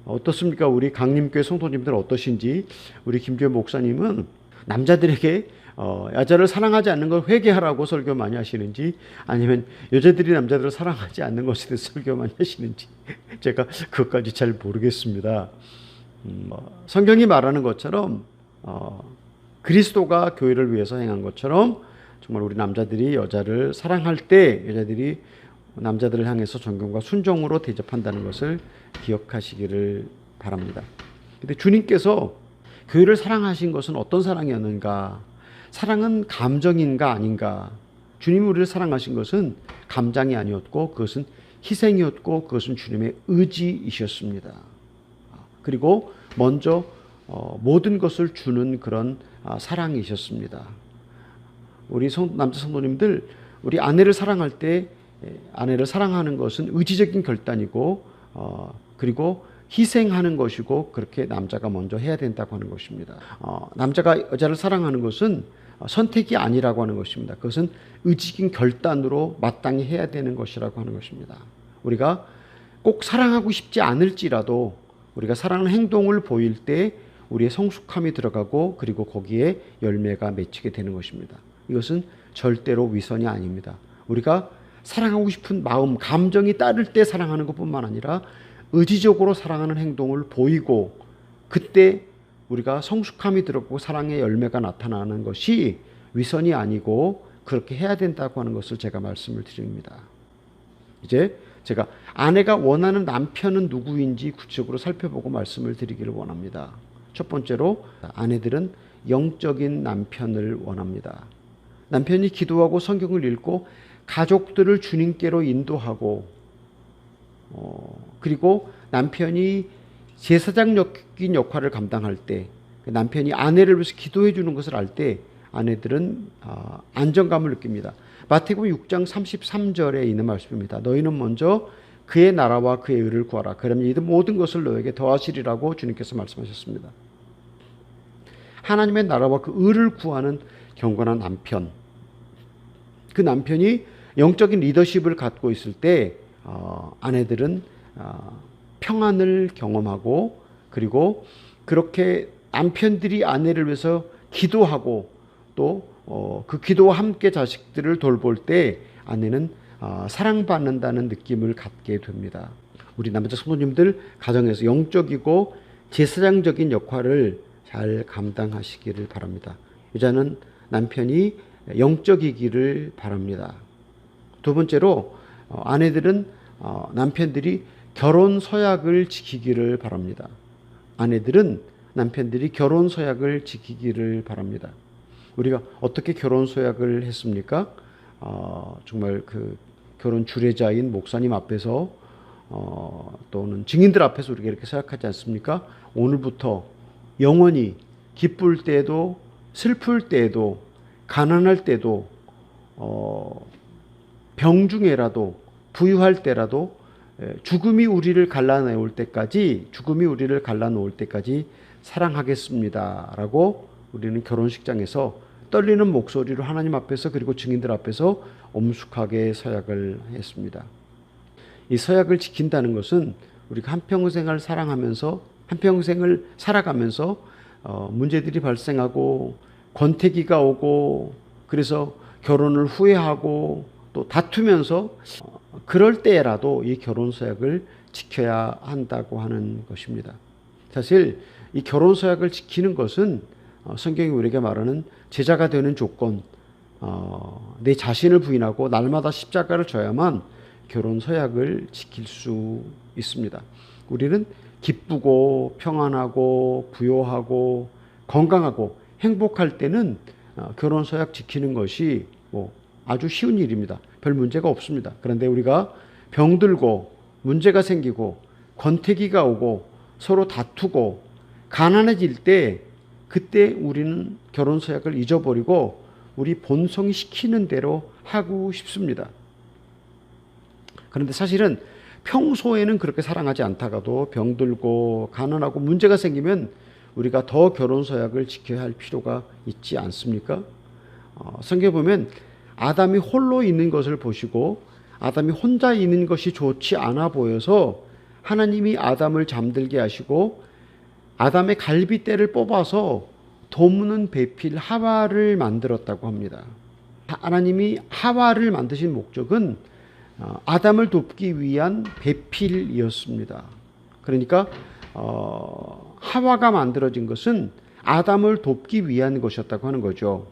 어떻습니까? 우리 강림교회 성도님들 어떠신지? 우리 김주현 목사님은 남자들에게 여자를 사랑하지 않는 걸 회개하라고 설교 많이 하시는지, 아니면 여자들이 남자들을 사랑하지 않는 것에 대해서 설교 많이 하시는지 제가 그것까지 잘 모르겠습니다. 성경이 말하는 것처럼 그리스도가 교회를 위해서 행한 것처럼 정말 우리 남자들이 여자를 사랑할 때 여자들이 남자들을 향해서 존경과 순종으로 대접한다는 것을 기억하시기를 바랍니다. 근데 주님께서 교회를 사랑하신 것은 어떤 사랑이었는가? 사랑은 감정인가 아닌가? 주님이 우리를 사랑하신 것은 감정이 아니었고 그것은 희생이었고 그것은 주님의 의지이셨습니다. 그리고 먼저 모든 것을 주는 그런 사랑이셨습니다. 우리 남자 성도님들, 우리 아내를 사랑할 때 아내를 사랑하는 것은 의지적인 결단이고 그리고 희생하는 것이고, 그렇게 남자가 먼저 해야 된다고 하는 것입니다. 남자가 여자를 사랑하는 것은 선택이 아니라고 하는 것입니다. 그것은 의지적인 결단으로 마땅히 해야 되는 것이라고 하는 것입니다. 우리가 꼭 사랑하고 싶지 않을지라도 우리가 사랑하는 행동을 보일 때 우리의 성숙함이 들어가고 그리고 거기에 열매가 맺히게 되는 것입니다. 이것은 절대로 위선이 아닙니다. 우리가 사랑하고 싶은 마음, 감정이 따를 때 사랑하는 것뿐만 아니라 의지적으로 사랑하는 행동을 보이고 그때 우리가 성숙함이 들어가고 사랑의 열매가 나타나는 것이 위선이 아니고 그렇게 해야 된다고 하는 것을 제가 말씀을 드립니다. 이제 제가 아내가 원하는 남편은 누구인지 구체적으로 살펴보고 말씀을 드리기를 원합니다. 첫 번째로 아내들은 영적인 남편을 원합니다. 남편이 기도하고 성경을 읽고 가족들을 주님께로 인도하고 그리고 남편이 제사장적인 역할을 감당할 때, 남편이 아내를 위해서 기도해 주는 것을 알 때 아내들은 안정감을 느낍니다. 마태복음 6장 33절에 있는 말씀입니다. 너희는 먼저 그의 나라와 그의 의를 구하라. 그러면 이 모든 것을 너에게 더하시리라고 주님께서 말씀하셨습니다. 하나님의 나라와 그 의를 구하는 경건한 남편, 그 남편이 영적인 리더십을 갖고 있을 때 아내들은 평안을 경험하고 그리고 그렇게 남편들이 아내를 위해서 기도하고 또 그 기도와 함께 자식들을 돌볼 때 아내는 사랑받는다는 느낌을 갖게 됩니다. 우리 남자 성도님들 가정에서 영적이고 제사장적인 역할을 잘 감당하시기를 바랍니다. 여자는 남편이 영적이기를 바랍니다. 두 번째로 아내들은 남편들이 결혼 서약을 지키기를 바랍니다. 아내들은 남편들이 결혼 서약을 지키기를 바랍니다. 우리가 어떻게 결혼 서약을 했습니까? 정말 그 결혼 주례자인 목사님 앞에서 또는 증인들 앞에서 우리가 이렇게 서약하지 않습니까? 오늘부터 영원히 기쁠 때에도 슬플 때에도 가난할 때도 병중에라도 부유할 때라도 죽음이 우리를 갈라놓을 때까지 사랑하겠습니다라고 우리는 결혼식장에서 떨리는 목소리로 하나님 앞에서 그리고 증인들 앞에서 엄숙하게 서약을 했습니다. 이 서약을 지킨다는 것은 우리가 한평생을 사랑하면서 한평생을 살아가면서 문제들이 발생하고 권태기가 오고 그래서 결혼을 후회하고 또 다투면서 그럴 때라도 이 결혼 서약을 지켜야 한다고 하는 것입니다. 사실 이 결혼 서약을 지키는 것은 성경이 우리에게 말하는 제자가 되는 조건, 내 자신을 부인하고 날마다 십자가를 져야만 결혼 서약을 지킬 수 있습니다. 우리는 기쁘고 평안하고 부요하고 건강하고 행복할 때는 결혼 서약 지키는 것이 아주 쉬운 일입니다. 별 문제가 없습니다. 그런데 우리가 병들고 문제가 생기고 권태기가 오고 서로 다투고 가난해질 때, 그때 우리는 결혼 서약을 잊어버리고 우리 본성이 시키는 대로 하고 싶습니다. 그런데 사실은 평소에는 그렇게 사랑하지 않다가도 병들고 가난하고 문제가 생기면 우리가 더 결혼 서약을 지켜야 할 필요가 있지 않습니까? 성경에 보면 아담이 홀로 있는 것을 보시고 아담이 혼자 있는 것이 좋지 않아 보여서 하나님이 아담을 잠들게 하시고 아담의 갈빗대를 뽑아서 돕는 배필 하와를 만들었다고 합니다. 하나님이 하와를 만드신 목적은 아담을 돕기 위한 배필이었습니다. 그러니까 하와가 만들어진 것은 아담을 돕기 위한 것이었다고 하는 거죠.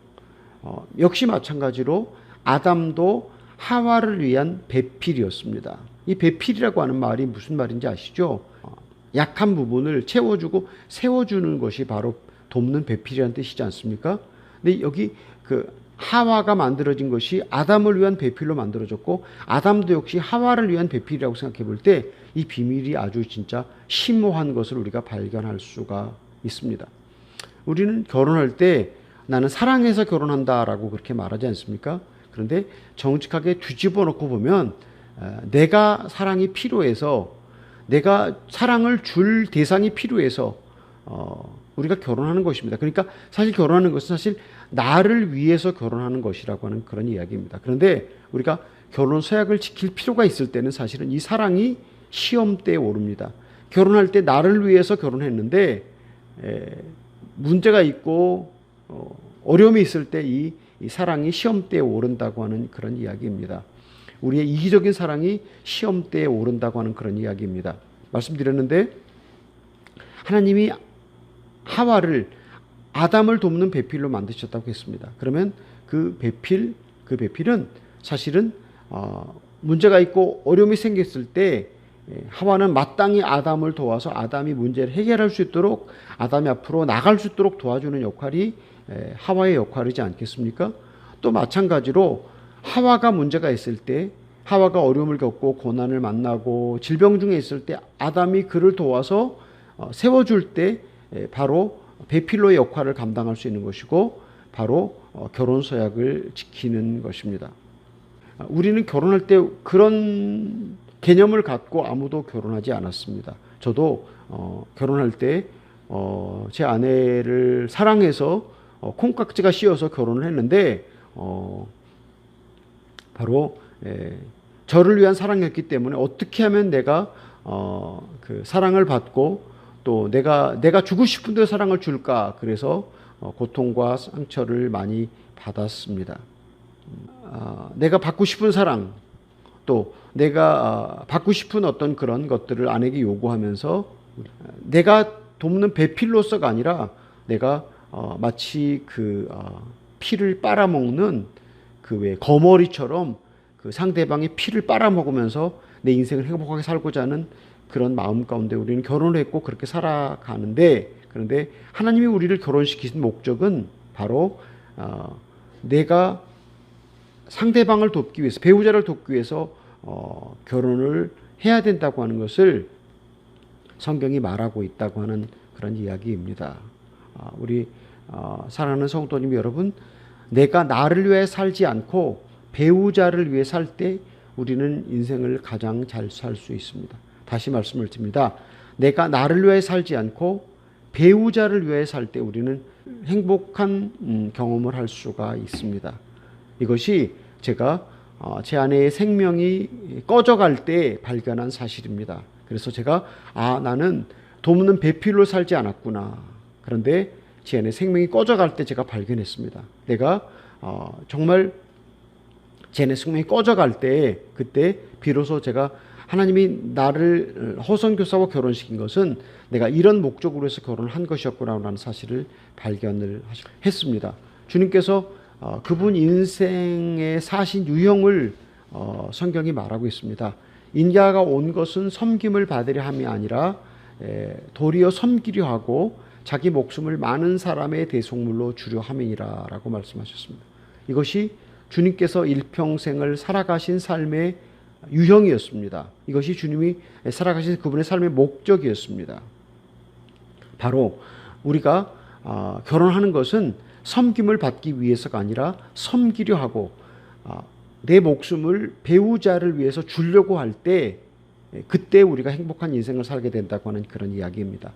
역시 마찬가지로 아담도 하와를 위한 배필이었습니다. 이 배필이라고 하는 말이 무슨 말인지 아시죠? 약한 부분을 채워주고 세워주는 것이 바로 돕는 배필이라는 뜻이지 않습니까? 근데 여기 하와가 만들어진 것이 아담을 위한 배필로 만들어졌고 아담도 역시 하와를 위한 배필이라고 생각해 볼 때 이 비밀이 아주 진짜 심오한 것을 우리가 발견할 수가 있습니다. 우리는 결혼할 때 나는 사랑해서 결혼한다라고 그렇게 말하지 않습니까? 그런데 정직하게 뒤집어 놓고 보면 내가 사랑이 필요해서, 내가 사랑을 줄 대상이 필요해서 우리가 결혼하는 것입니다. 그러니까 사실 결혼하는 것은 사실 나를 위해서 결혼하는 것이라고 하는 그런 이야기입니다. 그런데 우리가 결혼 서약을 지킬 필요가 있을 때는 사실은 이 사랑이 시험대에 오릅니다. 결혼할 때 나를 위해서 결혼했는데 문제가 있고 어려움이 있을 때 이 사랑이 시험대에 오른다고 하는 그런 이야기입니다. 우리의 이기적인 사랑이 시험대에 오른다고 하는 그런 이야기입니다. 말씀드렸는데 하나님이 하와를 아담을 돕는 배필로 만드셨다고 했습니다. 그러면 그 배필은 사실은 문제가 있고 어려움이 생겼을 때 하와는 마땅히 아담을 도와서 아담이 문제를 해결할 수 있도록, 아담이 앞으로 나갈 수 있도록 도와주는 역할이 하와의 역할이지 않겠습니까? 또 마찬가지로 하와가 문제가 있을 때, 하와가 어려움을 겪고 고난을 만나고 질병 중에 있을 때 아담이 그를 도와서 세워줄 때 바로 배필로의 역할을 감당할 수 있는 것이고 바로 결혼 서약을 지키는 것입니다. 우리는 결혼할 때 그런 개념을 갖고 아무도 결혼하지 않았습니다. 저도 결혼할 때 제 아내를 사랑해서 콩깍지가 씌어서 결혼을 했는데 바로 저를 위한 사랑이었기 때문에 어떻게 하면 내가 그 사랑을 받고 또 내가 주고 싶은 데 사랑을 줄까, 그래서 고통과 상처를 많이 받았습니다. 내가 받고 싶은 사랑, 또 내가 받고 싶은 어떤 그런 것들을 아내에게 요구하면서 내가 돕는 배필로서가 아니라 내가 마치 피를 빨아먹는 왜 거머리처럼 그 상대방의 피를 빨아먹으면서 내 인생을 행복하게 살고자 하는 그런 마음 가운데 우리는 결혼을 했고 그렇게 살아가는데, 그런데 하나님이 우리를 결혼시키신 목적은 바로 내가 상대방을 돕기 위해서, 배우자를 돕기 위해서 결혼을 해야 된다고 하는 것을 성경이 말하고 있다고 하는 그런 이야기입니다. 우리 사랑하는 성도님 여러분, 내가 나를 위해 살지 않고 배우자를 위해 살 때 우리는 인생을 가장 잘 살 수 있습니다. 다시 말씀을 드립니다. 내가 나를 위해 살지 않고 배우자를 위해 살 때 우리는 행복한 경험을 할 수가 있습니다. 이것이 제가 제 아내의 생명이 꺼져갈 때 발견한 사실입니다. 그래서 제가 나는 돕는 배필로 살지 않았구나. 그런데 제 아내의 생명이 꺼져갈 때 제가 발견했습니다. 내가 정말 제 아내의 생명이 꺼져갈 때, 그때 비로소 제가 하나님이 나를 허선교사와 결혼시킨 것은 내가 이런 목적으로 해서 결혼을 한 것이었구나라는 사실을 발견을 했습니다. 주님께서 그분 인생에 사신 유형을 성경이 말하고 있습니다. 인자가 온 것은 섬김을 받으려 함이 아니라 도리어 섬기려 하고 자기 목숨을 많은 사람의 대속물로 주려 함이니라라고 말씀하셨습니다. 이것이 주님께서 일평생을 살아가신 삶의 유형이었습니다. 이것이 주님이 살아가신 그분의 삶의 목적이었습니다. 바로 우리가 결혼하는 것은 섬김을 받기 위해서가 아니라 섬기려 하고 내 목숨을 배우자를 위해서 주려고 할 때 그때 우리가 행복한 인생을 살게 된다고 하는 그런 이야기입니다.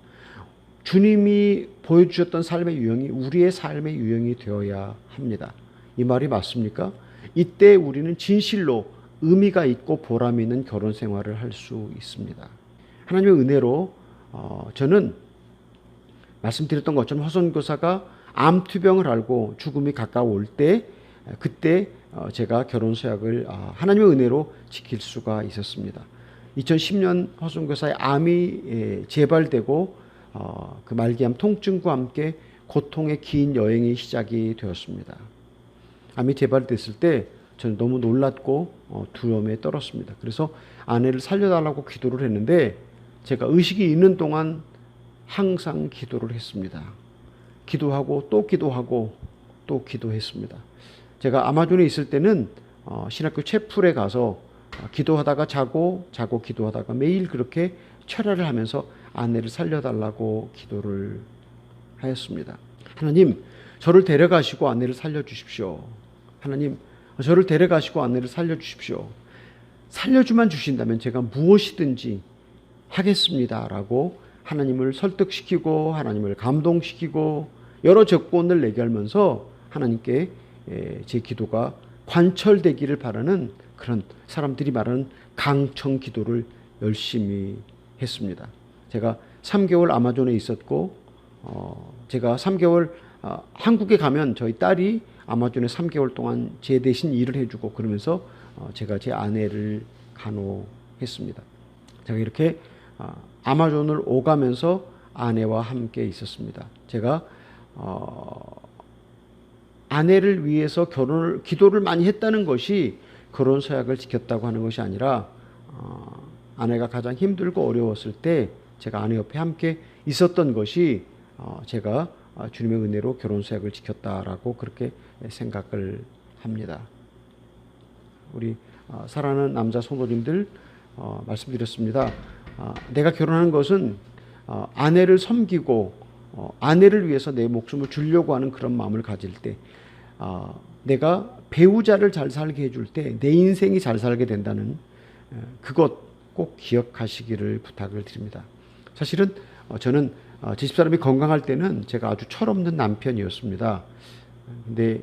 주님이 보여주셨던 삶의 유형이 우리의 삶의 유형이 되어야 합니다. 이 말이 맞습니까? 이때 우리는 진실로 의미가 있고 보람 있는 결혼 생활을 할 수 있습니다. 하나님의 은혜로 저는 말씀드렸던 것처럼 허선교사가 암투병을 앓고 죽음이 가까워올 때 그때 제가 결혼 서약을 하나님의 은혜로 지킬 수가 있었습니다. 2010년 허선교사의 암이 재발되고 그 말기암 통증과 함께 고통의 긴 여행이 시작이 되었습니다. 암이 재발됐을 때 저는 너무 놀랐고 두려움에 떨었습니다. 그래서 아내를 살려달라고 기도를 했는데 제가 의식이 있는 동안 항상 기도를 했습니다. 기도하고 또 기도하고 또 기도했습니다. 제가 아마존에 있을 때는 신학교 채플에 가서 기도하다가 자고 기도하다가 매일 그렇게 철야를 하면서 아내를 살려달라고 기도를 하였습니다. 하나님, 저를 데려가시고 아내를 살려주십시오. 하나님, 저를 데려가시고 아내를 살려주십시오. 살려주만 주신다면 제가 무엇이든지 하겠습니다. 라고 하나님을 설득시키고 하나님을 감동시키고 여러 조건을 내게 하면서 하나님께 제 기도가 관철되기를 바라는 그런 사람들이 말하는 강청 기도를 열심히 했습니다. 제가 3개월 아마존에 있었고 제가 3개월 한국에 가면 저희 딸이 아마존에 3개월 동안 제 대신 일을 해주고 그러면서 제가 제 아내를 간호했습니다. 제가 이렇게 아마존을 오가면서 아내와 함께 있었습니다. 제가 아내를 위해서 기도를 많이 했다는 것이 결혼 서약을 지켰다고 하는 것이 아니라 아내가 가장 힘들고 어려웠을 때 제가 아내 옆에 함께 있었던 것이 제가 주님의 은혜로 결혼 서약을 지켰다라고 그렇게 생각을 합니다. 우리 사랑하는 남자 성도님들 말씀드렸습니다. 내가 결혼하는 것은 아내를 섬기고 아내를 위해서 내 목숨을 주려고 하는 그런 마음을 가질 때 내가 배우자를 잘 살게 해줄 때 내 인생이 잘 살게 된다는 그것 꼭 기억하시기를 부탁을 드립니다. 사실은 저는 제 집사람이 건강할 때는 제가 아주 철없는 남편이었습니다. 근데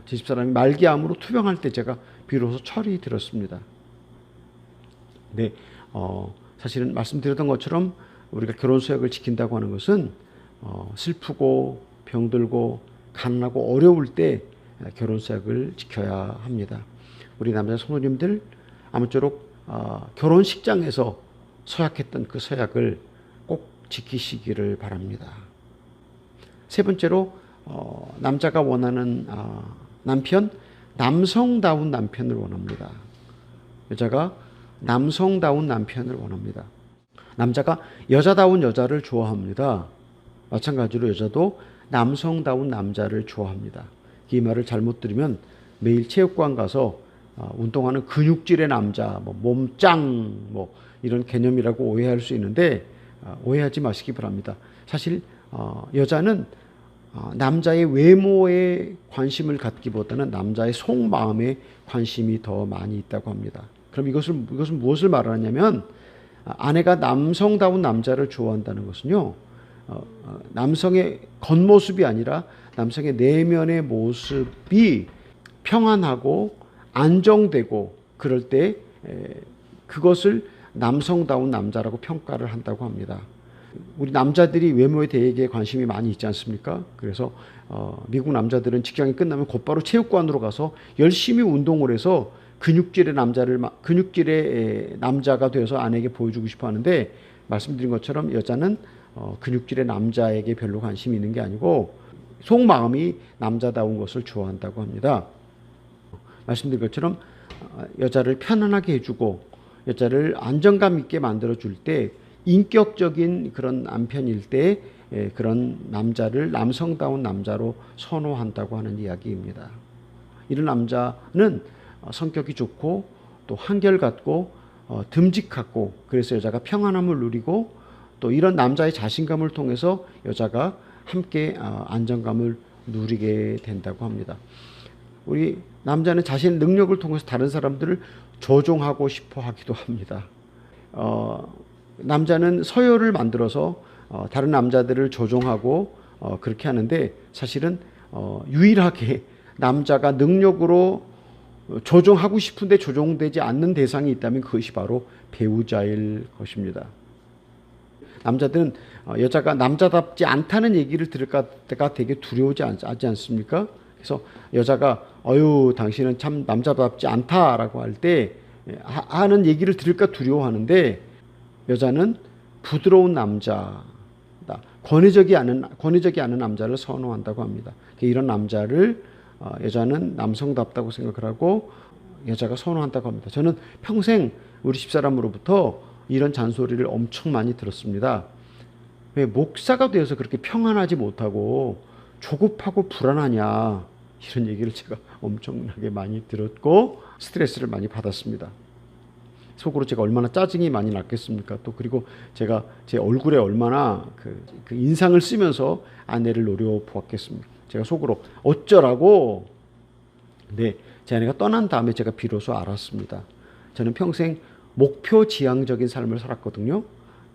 제 집사람이 말기암으로 투병할 때 제가 비로소 철이 들었습니다. 근데 사실은 말씀드렸던 것처럼 우리가 결혼 서약을 지킨다고 하는 것은 슬프고 병들고 가난하고 어려울 때 결혼 서약을 지켜야 합니다. 우리 남자 성도님들 아무쪼록 결혼식장에서 서약했던 그 서약을 꼭 지키시기를 바랍니다. 세 번째로 남자가 원하는 남편, 남성다운 남편을 원합니다. 여자가 남성다운 남편을 원합니다. 남자가 여자다운 여자를 좋아합니다. 마찬가지로 여자도 남성다운 남자를 좋아합니다. 이 말을 잘못 들으면 매일 체육관 가서 운동하는 근육질의 남자, 몸짱 이런 개념이라고 오해할 수 있는데 오해하지 마시기 바랍니다. 사실 여자는 남자의 외모에 관심을 갖기보다는 남자의 속마음에 관심이 더 많이 있다고 합니다. 그럼 이것은 무엇을 말하냐면 아내가 남성다운 남자를 좋아한다는 것은요, 남성의 겉모습이 아니라 남성의 내면의 모습이 평안하고 안정되고 그럴 때 그것을 남성다운 남자라고 평가를 한다고 합니다. 우리 남자들이 외모에 되게 관심이 많이 있지 않습니까? 그래서 미국 남자들은 직장이 끝나면 곧바로 체육관으로 가서 열심히 운동을 해서 근육질의 남자가 되어서 아내에게 보여주고 싶어 하는데, 말씀드린 것처럼 여자는 근육질의 남자에게 별로 관심이 있는 게 아니고 속마음이 남자다운 것을 좋아한다고 합니다. 말씀드린 것처럼 여자를 편안하게 해주고 여자를 안정감 있게 만들어줄 때 인격적인 그런 남편일 때 그런 남자를 남성다운 남자로 선호한다고 하는 이야기입니다. 이런 남자는 성격이 좋고 또 한결같고 듬직하고 그래서 여자가 평안함을 누리고 또 이런 남자의 자신감을 통해서 여자가 함께 안정감을 누리게 된다고 합니다. 우리 남자는 자신의 능력을 통해서 다른 사람들을 조종하고 싶어 하기도 합니다. 남자는 서열을 만들어서 다른 남자들을 조종하고 그렇게 하는데 사실은 유일하게 남자가 능력으로 조종하고 싶은데 조종되지 않는 대상이 있다면 그것이 바로 배우자일 것입니다. 남자들은 여자가 남자답지 않다는 얘기를 들을 때가 되게 두려우지 하지 않습니까? 그래서 여자가 당신은 참 남자답지 않다라고 할 때 하는 얘기를 들을까 두려워하는데 여자는 부드러운 남자, 권위적이 않은 남자를 선호한다고 합니다. 이런 남자를 여자는 남성답다고 생각을 하고 여자가 선호한다고 합니다. 저는 평생 우리 집사람으로부터 이런 잔소리를 엄청 많이 들었습니다. 왜 목사가 되어서 그렇게 평안하지 못하고 조급하고 불안하냐, 이런 얘기를 제가 엄청나게 많이 들었고 스트레스를 많이 받았습니다. 속으로 제가 얼마나 짜증이 많이 났겠습니까? 또 그리고 제가 제 얼굴에 얼마나 그 인상을 쓰면서 아내를 노려보았겠습니까? 제가 속으로 어쩌라고. 네, 제 아내가 떠난 다음에 제가 비로소 알았습니다. 저는 평생 목표 지향적인 삶을 살았거든요.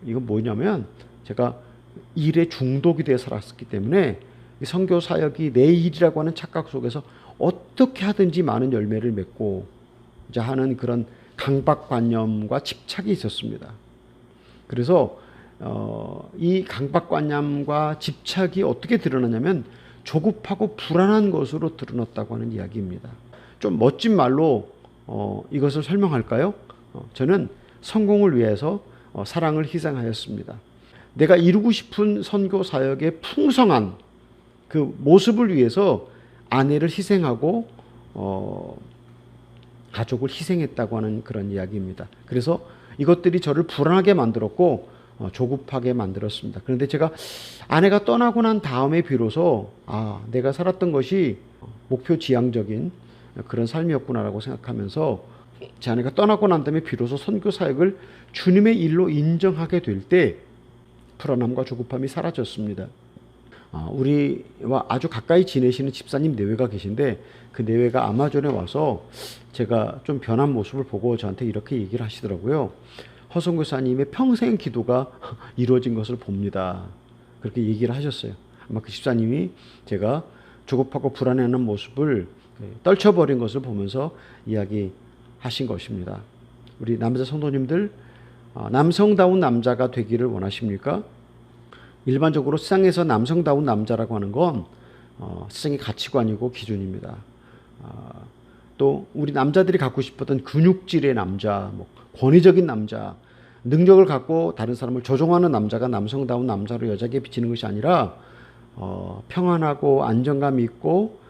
이건 뭐냐면 제가 일에 중독이 되어 살았기 때문에 선교 사역이 내 일이라고 하는 착각 속에서 어떻게 하든지 많은 열매를 맺고자 하는 그런 강박관념과 집착이 있었습니다. 그래서 이 강박관념과 집착이 어떻게 드러나냐면 조급하고 불안한 것으로 드러났다고 하는 이야기입니다. 좀 멋진 말로 이것을 설명할까요? 저는 성공을 위해서 사랑을 희생하였습니다. 내가 이루고 싶은 선교 사역의 풍성한 그 모습을 위해서 아내를 희생하고 가족을 희생했다고 하는 그런 이야기입니다. 그래서 이것들이 저를 불안하게 만들었고 조급하게 만들었습니다. 그런데 제가 아내가 떠나고 난 다음에 비로소 내가 살았던 것이 목표 지향적인 그런 삶이었구나라고 생각하면서 제 아내가 떠나고 난 다음에 비로소 선교 사역을 주님의 일로 인정하게 될 때 불안함과 조급함이 사라졌습니다. 우리와 아주 가까이 지내시는 집사님 내외가 계신데 그 내외가 아마존에 와서 제가 좀 변한 모습을 보고 저한테 이렇게 얘기를 하시더라고요. 허성 교사님의 평생 기도가 이루어진 것을 봅니다. 그렇게 얘기를 하셨어요. 아마 그 집사님이 제가 조급하고 불안해하는 모습을 떨쳐버린 것을 보면서 이야기하신 것입니다. 우리 남자 성도님들, 남성다운 남자가 되기를 원하십니까? 일반적으로 세상에서 남성다운 남자라고 하는 건 세상의 가치관이고 기준입니다. 또 우리 남자들이 갖고 싶었던 근육질의 남자, 권위적인 남자, 능력을 갖고 다른 사람을 조종하는 남자가 남성다운 남자로 여자에게 비치는 것이 아니라 평안하고 안정감 있고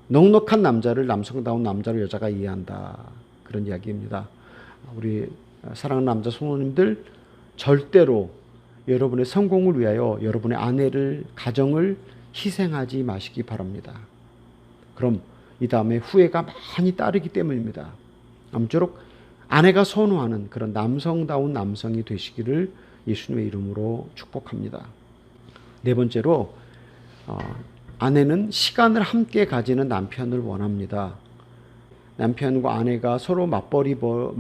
넉넉한 남자를 남성다운 남자로 여자가 이해한다, 그런 이야기입니다. 우리 사랑하는 남자 성도님들, 절대로 여러분의 성공을 위하여 여러분의 아내를, 가정을 희생하지 마시기 바랍니다. 그럼 이 다음에 후회가 많이 따르기 때문입니다. 아무쪼록 아내가 선호하는 그런 남성다운 남성이 되시기를 예수님의 이름으로 축복합니다. 네 번째로 아내는 시간을 함께 가지는 남편을 원합니다. 남편과 아내가 서로 맞벌이로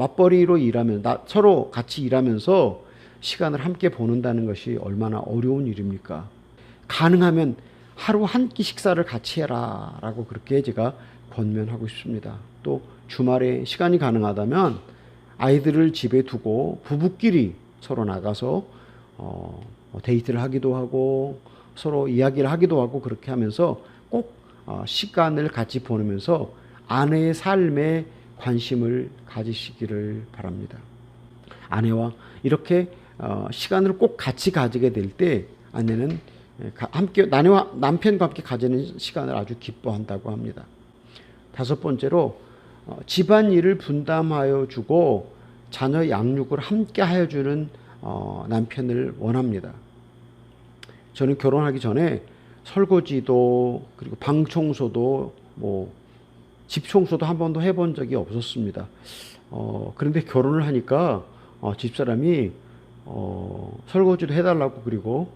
서로 같이 일하면서 시간을 함께 보낸다는 것이 얼마나 어려운 일입니까? 가능하면 하루 한 끼 식사를 같이 해라 라고 그렇게 제가 권면하고 싶습니다. 또 주말에 시간이 가능하다면 아이들을 집에 두고 부부끼리 서로 나가서 데이트를 하기도 하고 서로 이야기를 하기도 하고 그렇게 하면서 꼭 시간을 같이 보내면서 아내의 삶에 관심을 가지시기를 바랍니다. 아내와 이렇게 시간을 꼭 같이 가지게 될 때 아내는 함께 남편과 함께 가지는 시간을 아주 기뻐한다고 합니다. 다섯 번째로 집안일을 분담하여 주고 자녀 양육을 함께 하여 주는 남편을 원합니다. 저는 결혼하기 전에 설거지도 그리고 방 청소도 집 청소도 한 번도 해본 적이 없었습니다. 그런데 결혼을 하니까 집사람이 설거지도 해달라고 그리고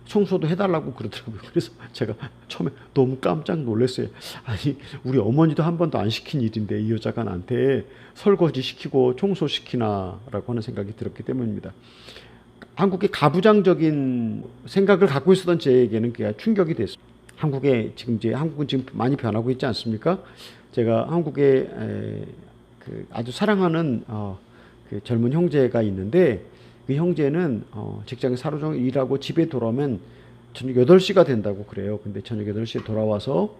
청소도 해달라고 그러더라고요. 그래서 제가 처음에 너무 깜짝 놀랐어요. 아니, 우리 어머니도 한 번도 안 시킨 일인데 이 여자가 나한테 설거지 시키고 청소 시키나라고 하는 생각이 들었기 때문입니다. 한국의 가부장적인 생각을 갖고 있었던 저에게는 그게 충격이 됐습니다. 한국은 지금 많이 변하고 있지 않습니까? 제가 한국에 아주 사랑하는 그 젊은 형제가 있는데 그 형제는 직장에서 하루 종일 일하고 집에 돌아오면 저녁 8시가 된다고 그래요. 근데 저녁 8시에 돌아와서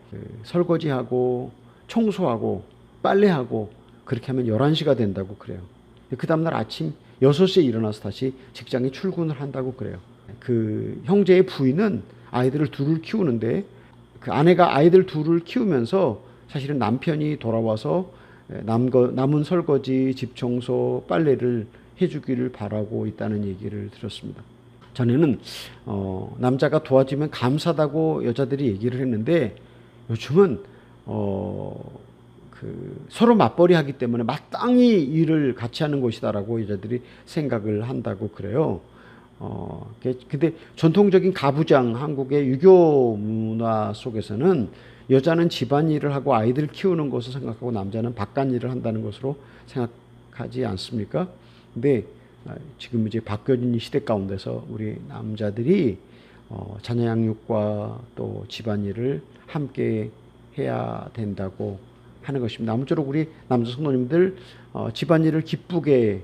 설거지하고 청소하고 빨래하고 그렇게 하면 11시가 된다고 그래요. 그 다음날 아침 6시에 일어나서 다시 직장에 출근을 한다고 그래요. 그 형제의 부인은 아이들을 둘을 키우는데 그 아내가 아이들 둘을 키우면서 사실은 남편이 돌아와서 남은 설거지, 집 청소, 빨래를 해주기를 바라고 있다는 얘기를 들었습니다. 전에는 남자가 도와주면 감사하다고 여자들이 얘기를 했는데 요즘은 서로 맞벌이 하기 때문에 마땅히 일을 같이 하는 것이다라고 여자들이 생각을 한다고 그래요. 근데 전통적인 가부장, 한국의 유교 문화 속에서는 여자는 집안일을 하고 아이들 키우는 것을 생각하고 남자는 바깥일을 한다는 것으로 생각하지 않습니까? 근데 지금 이제 바뀌어진 이 시대 가운데서 우리 남자들이 자녀 양육과 또 집안일을 함께 해야 된다고 하는 것입니다. 아무쪼록 우리 남자 성도님들 집안일을 기쁘게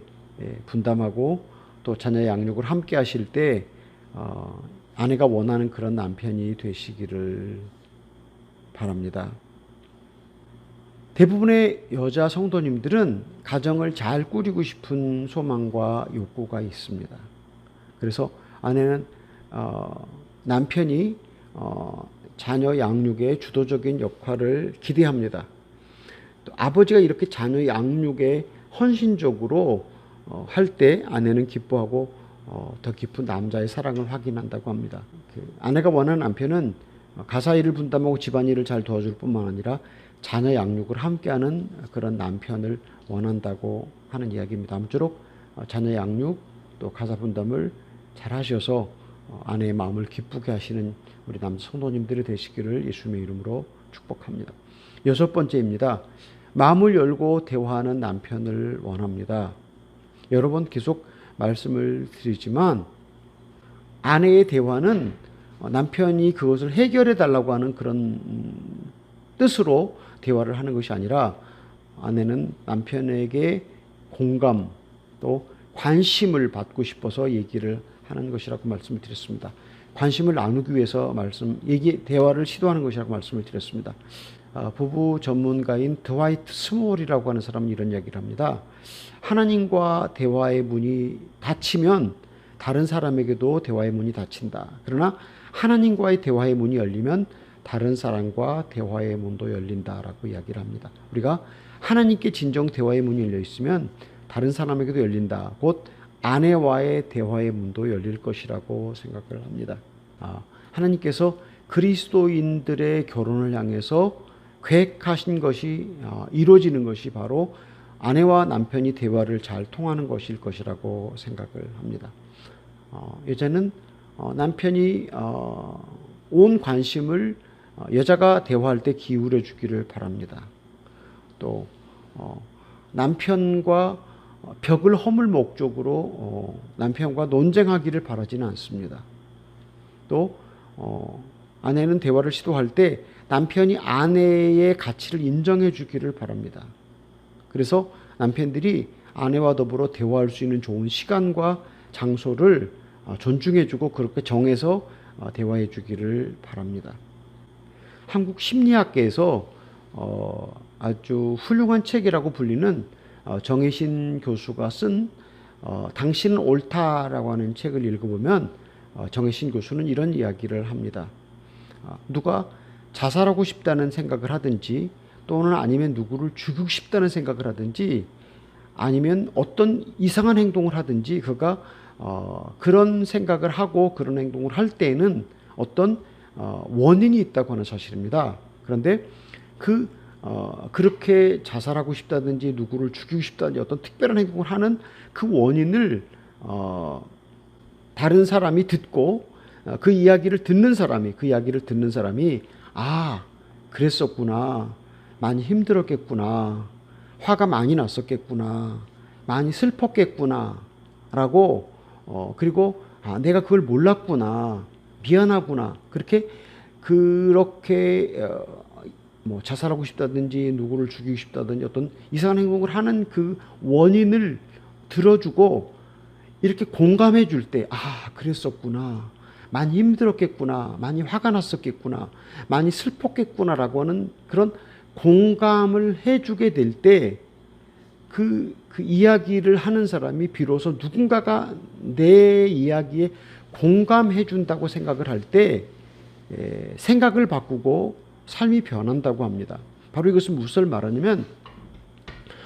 분담하고 또 자녀 양육을 함께 하실 때 아내가 원하는 그런 남편이 되시기를 바랍니다. 대부분의 여자 성도님들은 가정을 잘 꾸리고 싶은 소망과 욕구가 있습니다. 그래서 아내는 남편이 자녀 양육에 주도적인 역할을 기대합니다. 또 아버지가 이렇게 자녀 양육에 헌신적으로 할 때 아내는 기뻐하고 더 깊은 남자의 사랑을 확인한다고 합니다. 아내가 원하는 남편은 가사일을 분담하고 집안일을 잘 도와줄 뿐만 아니라 자녀 양육을 함께하는 그런 남편을 원한다고 하는 이야기입니다. 아무쪼록 자녀 양육 또 가사 분담을 잘 하셔서 아내의 마음을 기쁘게 하시는 우리 남자 성도님들이 되시기를 예수님의 이름으로 축복합니다. 여섯 번째입니다. 마음을 열고 대화하는 남편을 원합니다. 여러 번 계속 말씀을 드리지만 아내의 대화는 남편이 그것을 해결해 달라고 하는 그런 뜻으로 대화를 하는 것이 아니라 아내는 남편에게 공감 또 관심을 받고 싶어서 얘기를 하는 것이라고 말씀을 드렸습니다. 관심을 나누기 위해서 대화를 시도하는 것이라고 말씀을 드렸습니다. 부부 전문가인 드와이트 스몰이라고 하는 사람은 이런 이야기를 합니다. 하나님과 대화의 문이 닫히면 다른 사람에게도 대화의 문이 닫힌다. 그러나 하나님과의 대화의 문이 열리면 다른 사람과 대화의 문도 열린다라고 이야기를 합니다. 우리가 하나님께 진정 대화의 문이 열려 있으면 다른 사람에게도 열린다. 곧 아내와의 대화의 문도 열릴 것이라고 생각을 합니다. 하나님께서 그리스도인들의 결혼을 향해서 계획하신 것이 이루어지는 것이 바로 아내와 남편이 대화를 잘 통하는 것일 것이라고 생각을 합니다. 여자는 남편이 온 관심을 여자가 대화할 때 기울여 주기를 바랍니다. 또 남편과 벽을 허물 목적으로 남편과 논쟁하기를 바라지는 않습니다. 또 아내는 대화를 시도할 때 남편이 아내의 가치를 인정해 주기를 바랍니다. 그래서 남편들이 아내와 더불어 대화할 수 있는 좋은 시간과 장소를 존중해 주고 그렇게 정해서 대화해 주기를 바랍니다. 한국 심리학계에서 아주 훌륭한 책이라고 불리는 정혜신 교수가 쓴 당신은 옳다라고 하는 책을 읽어보면 정혜신 교수는 이런 이야기를 합니다. 누가 자살하고 싶다는 생각을 하든지 또는 아니면 누구를 죽이고 싶다는 생각을 하든지 아니면 어떤 이상한 행동을 하든지 그가 그런 생각을 하고 그런 행동을 할 때에는 어떤 원인이 있다고 하는 사실입니다. 그런데 그렇게 자살하고 싶다든지 누구를 죽이고 싶다든지 어떤 특별한 행동을 하는 그 원인을 다른 사람이 듣고 그 이야기를 듣는 사람이 그랬었구나, 많이 힘들었겠구나, 화가 많이 났었겠구나, 많이 슬펐겠구나 라고 그리고 내가 그걸 몰랐구나, 미안하구나, 그렇게 뭐 자살하고 싶다든지 누구를 죽이고 싶다든지 어떤 이상한 행동을 하는 그 원인을 들어주고 이렇게 공감해 줄 때 그랬었구나, 많이 힘들었겠구나, 많이 화가 났었겠구나, 많이 슬펐겠구나라고 하는 그런 공감을 해주게 될 때 그 이야기를 하는 사람이 비로소 누군가가 내 이야기에 공감해 준다고 생각을 할 때 생각을 바꾸고 삶이 변한다고 합니다. 바로 이것은 무엇을 말하냐면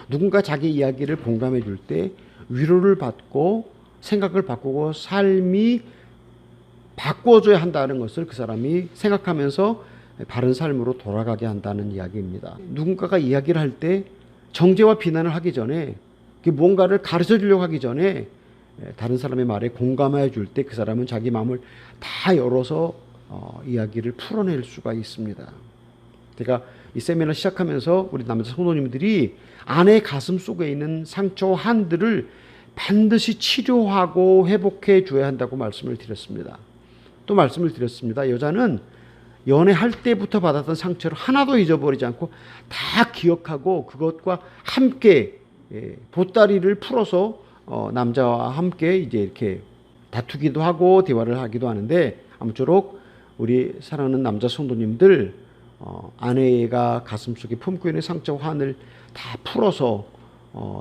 누군가 자기 이야기를 공감해 줄 때 위로를 받고 생각을 바꾸고 삶이 바꿔줘야 한다는 것을 그 사람이 생각하면서 바른 삶으로 돌아가게 한다는 이야기입니다. 누군가가 이야기를 할 때 정죄와 비난을 하기 전에 뭔가를 가르쳐 주려고 하기 전에 다른 사람의 말에 공감해 줄 때 그 사람은 자기 마음을 다 열어서 이야기를 풀어낼 수가 있습니다. 제가 이 세미나 시작하면서 우리 남자 성도님들이 아내의 가슴 속에 있는 상처와 한들을 반드시 치료하고 회복해 줘야 한다고 말씀을 드렸습니다. 또 말씀을 드렸습니다. 여자는 연애할 때부터 받았던 상처를 하나도 잊어버리지 않고 다 기억하고 그것과 함께 보따리를 풀어서 남자와 함께 이제 이렇게 다투기도 하고 대화를 하기도 하는데, 아무쪼록 우리 사랑하는 남자 성도님들 아내가 가슴속에 품고 있는 상처와 한을 다 풀어서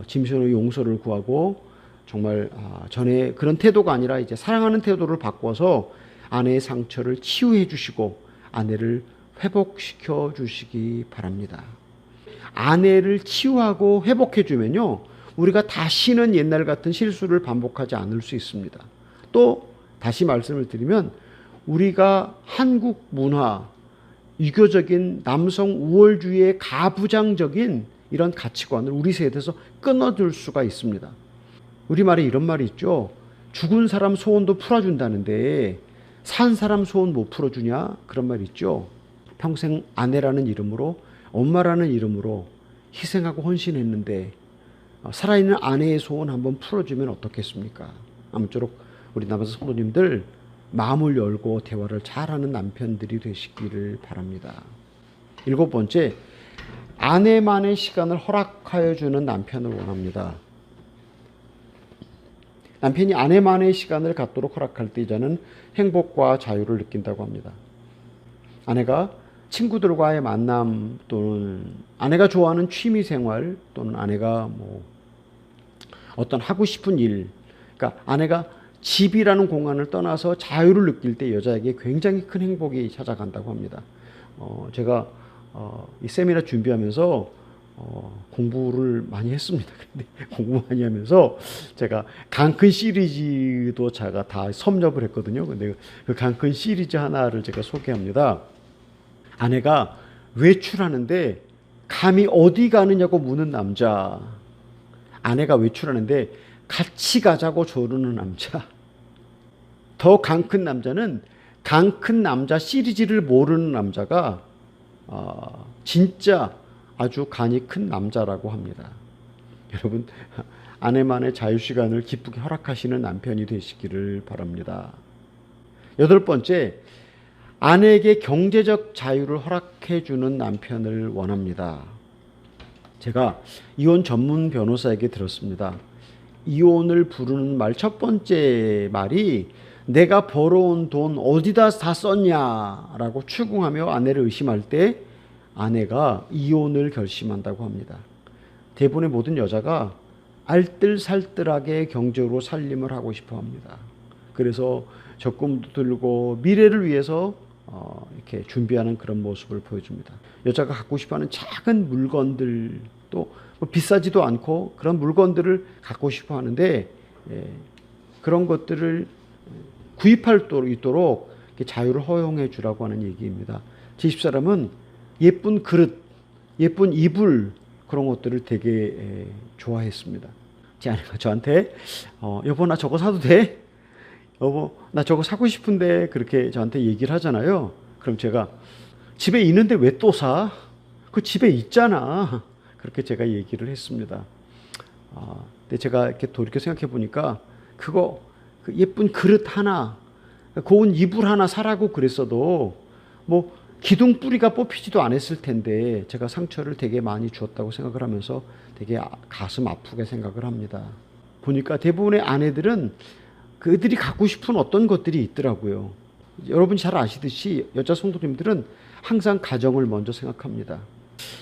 짐승의 용서를 구하고 정말 전에 그런 태도가 아니라 이제 사랑하는 태도를 바꿔서 아내의 상처를 치유해 주시고 아내를 회복시켜 주시기 바랍니다. 아내를 치유하고 회복해 주면요, 우리가 다시는 옛날 같은 실수를 반복하지 않을 수 있습니다. 또 다시 말씀을 드리면 우리가 한국 문화, 유교적인 남성 우월주의의 가부장적인 이런 가치관을 우리 세대에서 끊어줄 수가 있습니다. 우리말에 이런 말이 있죠. 죽은 사람 소원도 풀어준다는데 산 사람 소원 못 풀어주냐? 그런 말이 있죠. 평생 아내라는 이름으로, 엄마라는 이름으로 희생하고 헌신했는데 살아있는 아내의 소원 한번 풀어주면 어떻겠습니까? 아무쪼록 우리 남자 성도님들 마음을 열고 대화를 잘하는 남편들이 되시기를 바랍니다. 7번째, 아내만의 시간을 허락하여 주는 남편을 원합니다. 남편이 아내만의 시간을 갖도록 허락할 때 여자는 행복과 자유를 느낀다고 합니다. 아내가 친구들과의 만남 또는 아내가 좋아하는 취미 생활 또는 아내가 어떤 하고 싶은 일, 그러니까 아내가 집이라는 공간을 떠나서 자유를 느낄 때 여자에게 굉장히 큰 행복이 찾아간다고 합니다. 제가 이 세미나 준비하면서 공부를 많이 했습니다. 근데 공부 많이 하면서 제가 강큰 시리즈도 제가 다 섭렵을 했거든요. 근데 그 강큰 시리즈 하나를 제가 소개합니다. 아내가 외출하는데 감히 어디 가느냐고 묻는 남자. 아내가 외출하는데 같이 가자고 조르는 남자. 더 강큰 남자는 강큰 남자 시리즈를 모르는 남자가 진짜 아주 간이 큰 남자라고 합니다. 여러분, 아내만의 자유시간을 기쁘게 허락하시는 남편이 되시기를 바랍니다. 8번째, 아내에게 경제적 자유를 허락해 주는 남편을 원합니다. 제가 이혼 전문 변호사에게 들었습니다. 이혼을 부르는 말 첫 번째 말이 내가 벌어온 돈 어디다 다 썼냐라고 추궁하며 아내를 의심할 때 아내가 이혼을 결심한다고 합니다. 대부분의 모든 여자가 알뜰살뜰하게 경제로 살림을 하고 싶어 합니다. 그래서 적금도 들고 미래를 위해서 이렇게 준비하는 그런 모습을 보여줍니다. 여자가 갖고 싶어하는 작은 물건들 또 뭐 비싸지도 않고 그런 물건들을 갖고 싶어하는데 그런 것들을 구입할 수 있도록 자유를 허용해 주라고 하는 얘기입니다. 제 집사람은 예쁜 그릇, 예쁜 이불 그런 것들을 되게 좋아했습니다. 제 아내가 저한테 여보 나 저거 사도 돼? 여보 나 저거 사고 싶은데 그렇게 저한테 얘기를 하잖아요. 그럼 제가 집에 있는데 왜 또 사? 그 집에 있잖아. 그렇게 제가 얘기를 했습니다. 근데 제가 이렇게 돌이켜 생각해 보니까 그거 그 예쁜 그릇 하나, 고운 이불 하나 사라고 그랬어도 뭐 기둥 뿌리가 뽑히지도 않았을 텐데 제가 상처를 되게 많이 주었다고 생각을 하면서 되게 가슴 아프게 생각을 합니다. 보니까 대부분의 아내들은 그들이 갖고 싶은 어떤 것들이 있더라고요. 여러분이 잘 아시듯이 여자 성도님들은 항상 가정을 먼저 생각합니다.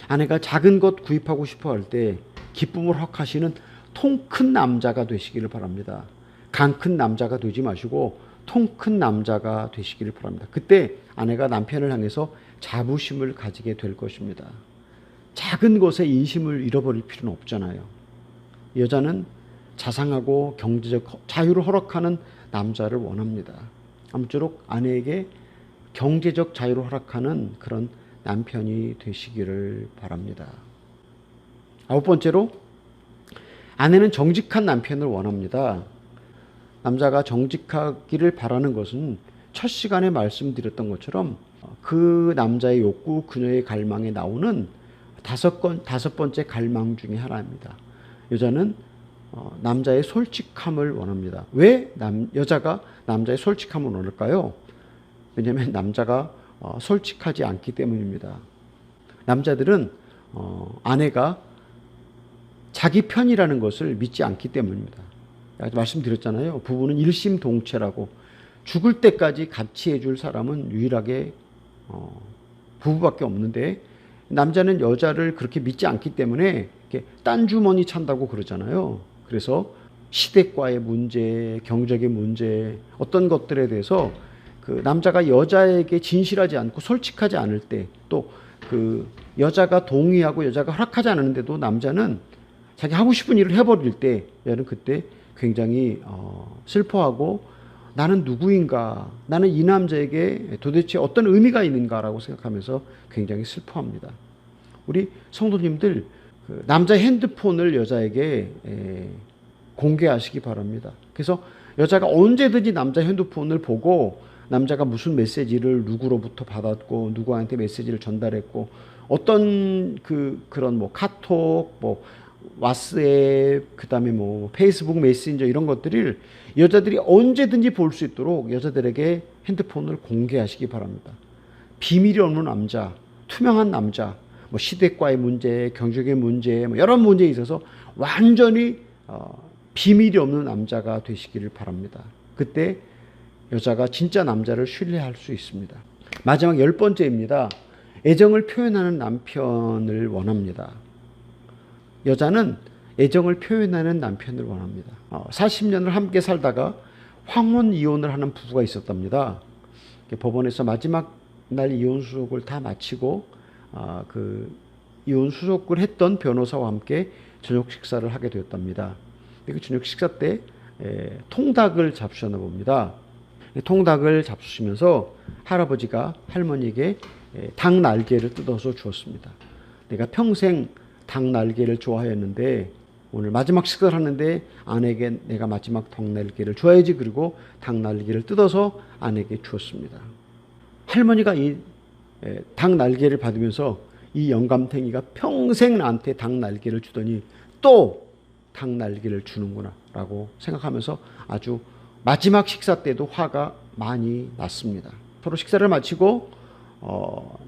아내가 작은 것 구입하고 싶어 할 때 기쁨을 허락하시는 통 큰 남자가 되시기를 바랍니다. 강 큰 남자가 되지 마시고 통 큰 남자가 되시기를 바랍니다. 그때 아내가 남편을 향해서 자부심을 가지게 될 것입니다. 작은 것에 인심을 잃어버릴 필요는 없잖아요. 여자는 자상하고 경제적 자유를 허락하는 남자를 원합니다. 아무쪼록 아내에게 경제적 자유를 허락하는 그런 남편이 되시기를 바랍니다. 9번째로 아내는 정직한 남편을 원합니다. 남자가 정직하기를 바라는 것은 첫 시간에 말씀드렸던 것처럼 그 남자의 욕구, 그녀의 갈망에 나오는 다섯 번째 갈망 중에 하나입니다. 여자는 남자의 솔직함을 원합니다. 왜 여자가 남자의 솔직함을 원할까요? 왜냐하면 남자가 솔직하지 않기 때문입니다. 남자들은 아내가 자기 편이라는 것을 믿지 않기 때문입니다. 말씀드렸잖아요. 부부는 일심동체라고 죽을 때까지 같이 해줄 사람은 유일하게 부부밖에 없는데 남자는 여자를 그렇게 믿지 않기 때문에 이렇게 딴 주머니 찬다고 그러잖아요. 그래서 시댁과의 문제, 경제적인 문제, 어떤 것들에 대해서 그 남자가 여자에게 진실하지 않고 솔직하지 않을 때, 또 그 여자가 동의하고 여자가 허락하지 않는데도 남자는 자기 하고 싶은 일을 해버릴 때 여자는 그때 굉장히 슬퍼하고 나는 누구인가, 나는 이 남자에게 도대체 어떤 의미가 있는가라고 생각하면서 굉장히 슬퍼합니다. 우리 성도님들 그 남자 핸드폰을 여자에게 공개하시기 바랍니다. 그래서 여자가 언제든지 남자 핸드폰을 보고 남자가 무슨 메시지를 누구로부터 받았고 누구한테 메시지를 전달했고 어떤 그런 뭐 카톡, 뭐 왓츠앱, 그다음에 뭐 페이스북 메신저 이런 것들을 여자들이 언제든지 볼 수 있도록 여자들에게 핸드폰을 공개하시기 바랍니다. 비밀이 없는 남자, 투명한 남자, 뭐 시댁과의 문제, 경제적인 문제, 뭐 여러 문제에 있어서 완전히 비밀이 없는 남자가 되시기를 바랍니다. 그때 여자가 진짜 남자를 신뢰할 수 있습니다. 마지막 10번째입니다. 애정을 표현하는 남편을 원합니다. 여자는 애정을 표현하는 남편을 원합니다. 40년을 함께 살다가 황혼 이혼을 하는 부부가 있었답니다. 법원에서 마지막 날 이혼 수속을 다 마치고 그 이혼 수속을 했던 변호사와 함께 저녁 식사를 하게 되었답니다. 그 저녁 식사 때 통닭을 잡수셨나 봅니다. 통닭을 잡수시면서 할아버지가 할머니에게 닭 날개를 뜯어서 주었습니다. 내가 평생 닭 날개를 좋아했는데 오늘 마지막 식사를 하는데 아내에게 내가 마지막 닭 날개를 줘야지. 그리고 닭 날개를 뜯어서 아내에게 주었습니다. 할머니가 이 닭 날개를 받으면서 이 영감탱이가 평생 나한테 닭 날개를 주더니 또 닭 날개를 주는구나 라고 생각하면서 아주 마지막 식사 때도 화가 많이 났습니다. 서로 식사를 마치고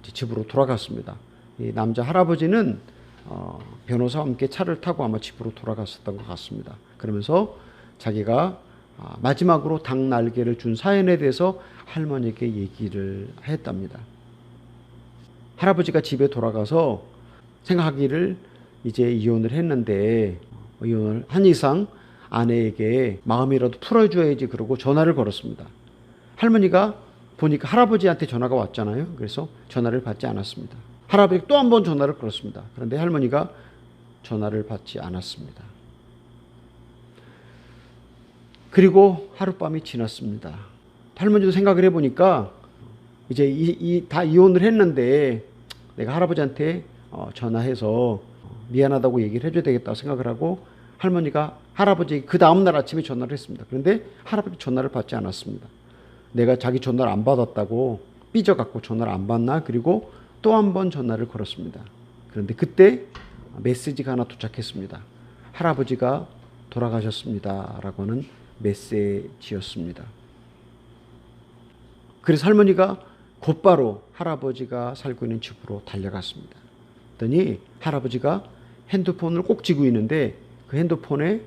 집으로 돌아갔습니다. 이 남자 할아버지는 변호사와 함께 차를 타고 아마 집으로 돌아갔었던 것 같습니다. 그러면서 자기가 마지막으로 닭 날개를 준 사연에 대해서 할머니에게 얘기를 했답니다. 할아버지가 집에 돌아가서 생각하기를 이제 이혼을 했는데 이혼을 한 이상 아내에게 마음이라도 풀어줘야지 그러고 전화를 걸었습니다. 할머니가 보니까 할아버지한테 전화가 왔잖아요. 그래서 전화를 받지 않았습니다. 할아버지가 또 한 번 전화를 걸었습니다. 그런데 할머니가 전화를 받지 않았습니다. 그리고 하룻밤이 지났습니다. 할머니도 생각을 해보니까 이제 다 이혼을 했는데 내가 할아버지한테 전화해서 미안하다고 얘기를 해줘야 되겠다고 생각을 하고 할머니가 할아버지 그 다음날 아침에 전화를 했습니다. 그런데 할아버지 전화를 받지 않았습니다. 내가 자기 전화를 안 받았다고 삐져갖고 전화를 안 받나? 그리고 또 한 번 전화를 걸었습니다. 그런데 그때 메시지가 하나 도착했습니다. 할아버지가 돌아가셨습니다. 라고 하는 메시지였습니다. 그래서 할머니가 곧바로 할아버지가 살고 있는 집으로 달려갔습니다. 그랬더니 할아버지가 핸드폰을 꼭 쥐고 있는데 그 핸드폰에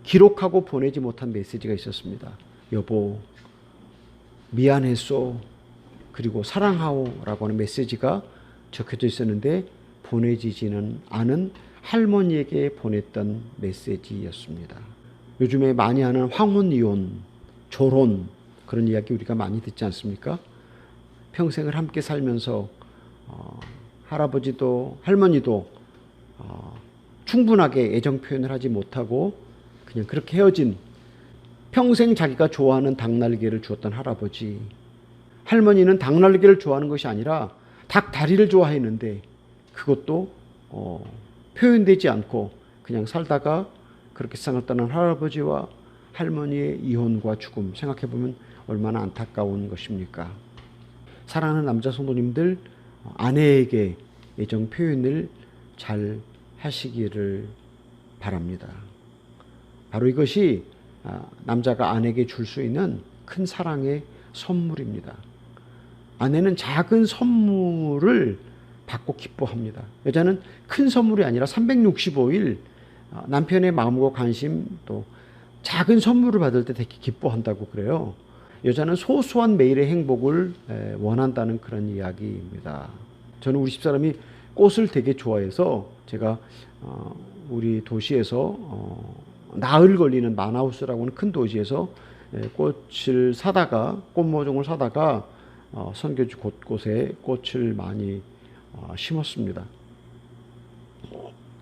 기록하고 보내지 못한 메시지가 있었습니다. 여보, 미안했소. 그리고 사랑하오 라고 하는 메시지가 적혀져 있었는데 보내지지는 않은 할머니에게 보냈던 메시지였습니다. 요즘에 많이 하는 황혼이혼, 졸혼 그런 이야기 우리가 많이 듣지 않습니까? 평생을 함께 살면서 할아버지도 할머니도 충분하게 애정 표현을 하지 못하고 그냥 그렇게 헤어진, 평생 자기가 좋아하는 닭날개를 주었던 할아버지, 할머니는 닭날개를 좋아하는 것이 아니라 닭다리를 좋아했는데 그것도 표현되지 않고 그냥 살다가 그렇게 세상을 떠난 할아버지와 할머니의 이혼과 죽음, 생각해보면 얼마나 안타까운 것입니까? 사랑하는 남자 성도님들, 아내에게 애정 표현을 잘 하시기를 바랍니다. 바로 이것이 남자가 아내에게 줄 수 있는 큰 사랑의 선물입니다. 아내는 작은 선물을 받고 기뻐합니다. 여자는 큰 선물이 아니라 365일 남편의 마음과 관심, 또 작은 선물을 받을 때 되게 기뻐한다고 그래요. 여자는 소소한 매일의 행복을 원한다는 그런 이야기입니다. 저는 우리 집사람이 꽃을 되게 좋아해서 제가 우리 도시에서 나흘 걸리는 마나우스라고 하는 큰 도시에서 꽃을 사다가, 꽃 모종을 사다가 선교지 곳곳에 꽃을 많이 심었습니다.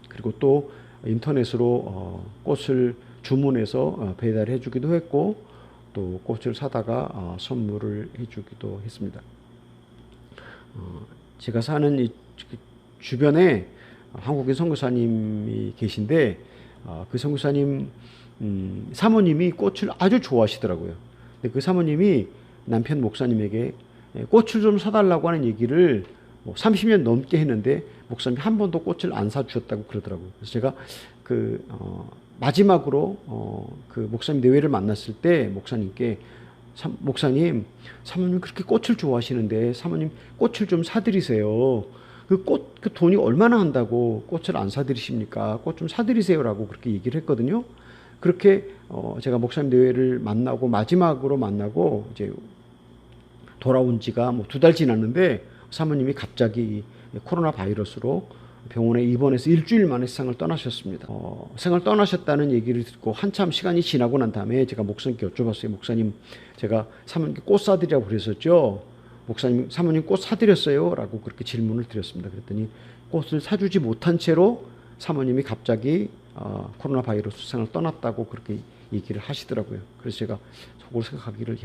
그리고 또 인터넷으로 꽃을 주문해서 배달해 주기도 했고 또 꽃을 사다가 선물을 해주기도 했습니다. 제가 사는 이 주변에 한국인 선교사님이 계신데 그 선교사님 사모님이 꽃을 아주 좋아하시더라고요. 근데 그 사모님이 남편 목사님에게 꽃을 좀 사달라고 하는 얘기를 30년 넘게 했는데 목사님이 한 번도 꽃을 안 사주셨다고 그러더라고요. 그래서 제가 마지막으로 그 목사님 내외를 만났을 때 목사님께 목사님, 사모님 그렇게 꽃을 좋아하시는데 사모님 꽃을 좀 사드리세요. 그 돈이 얼마나 한다고 꽃을 안 사드리십니까? 꽃 좀 사드리세요라고 그렇게 얘기를 했거든요. 그렇게 제가 목사님 내외를 만나고 마지막으로 만나고 이제 돌아온 지가 2달 지났는데 사모님이 갑자기 코로나 바이러스로 병원에 입원해서 일주일 만에 세상을 떠나셨습니다. 세상을 떠나셨다는 얘기를 듣고 한참 시간이 지나고 난 다음에 제가 목사님께 여쭤봤어요. 목사님, 제가 사모님께 꽃 사드리라고 그랬었죠. 목사님, 사모님 꽃 사드렸어요? 라고 그렇게 질문을 드렸습니다. 그랬더니 꽃을 사주지 못한 채로 사모님이 갑자기 코로나 바이러스 세상을 떠났다고 그렇게 얘기를 하시더라고요. 그래서 제가 속으로 생각하기를,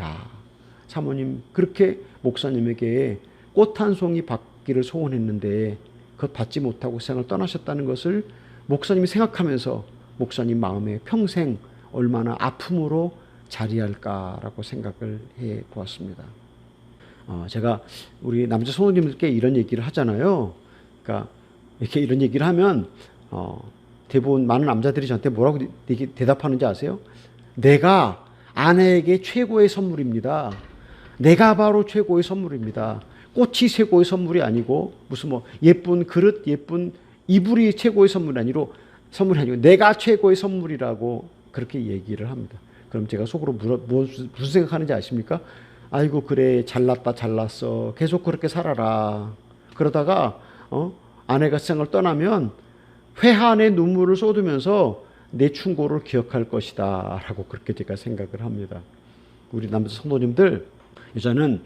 사모님 그렇게 목사님에게 꽃 한 송이 받기를 소원했는데 그것 받지 못하고 세상을 떠나셨다는 것을 목사님이 생각하면서 목사님 마음에 평생 얼마나 아픔으로 자리할까라고 생각을 해 보았습니다. 제가 우리 남자 성도님들께 이런 얘기를 하잖아요. 그러니까 이렇게 이런 얘기를 하면 대부분 많은 남자들이 저한테 뭐라고 대답하는지 아세요? 내가 아내에게 최고의 선물입니다. 내가 바로 최고의 선물입니다. 꽃이 최고의 선물이 아니고 무슨 예쁜 그릇, 예쁜 이불이 최고의 선물이 아니고 내가 최고의 선물이라고 그렇게 얘기를 합니다. 그럼 제가 속으로 무슨 생각하는지 아십니까? 아이고 그래, 잘났다 잘났어, 계속 그렇게 살아라. 그러다가 아내가 세상을 떠나면 회한의 눈물을 쏟으면서 내 충고를 기억할 것이다 라고 그렇게 제가 생각을 합니다. 우리 남자 성도님들, 여자는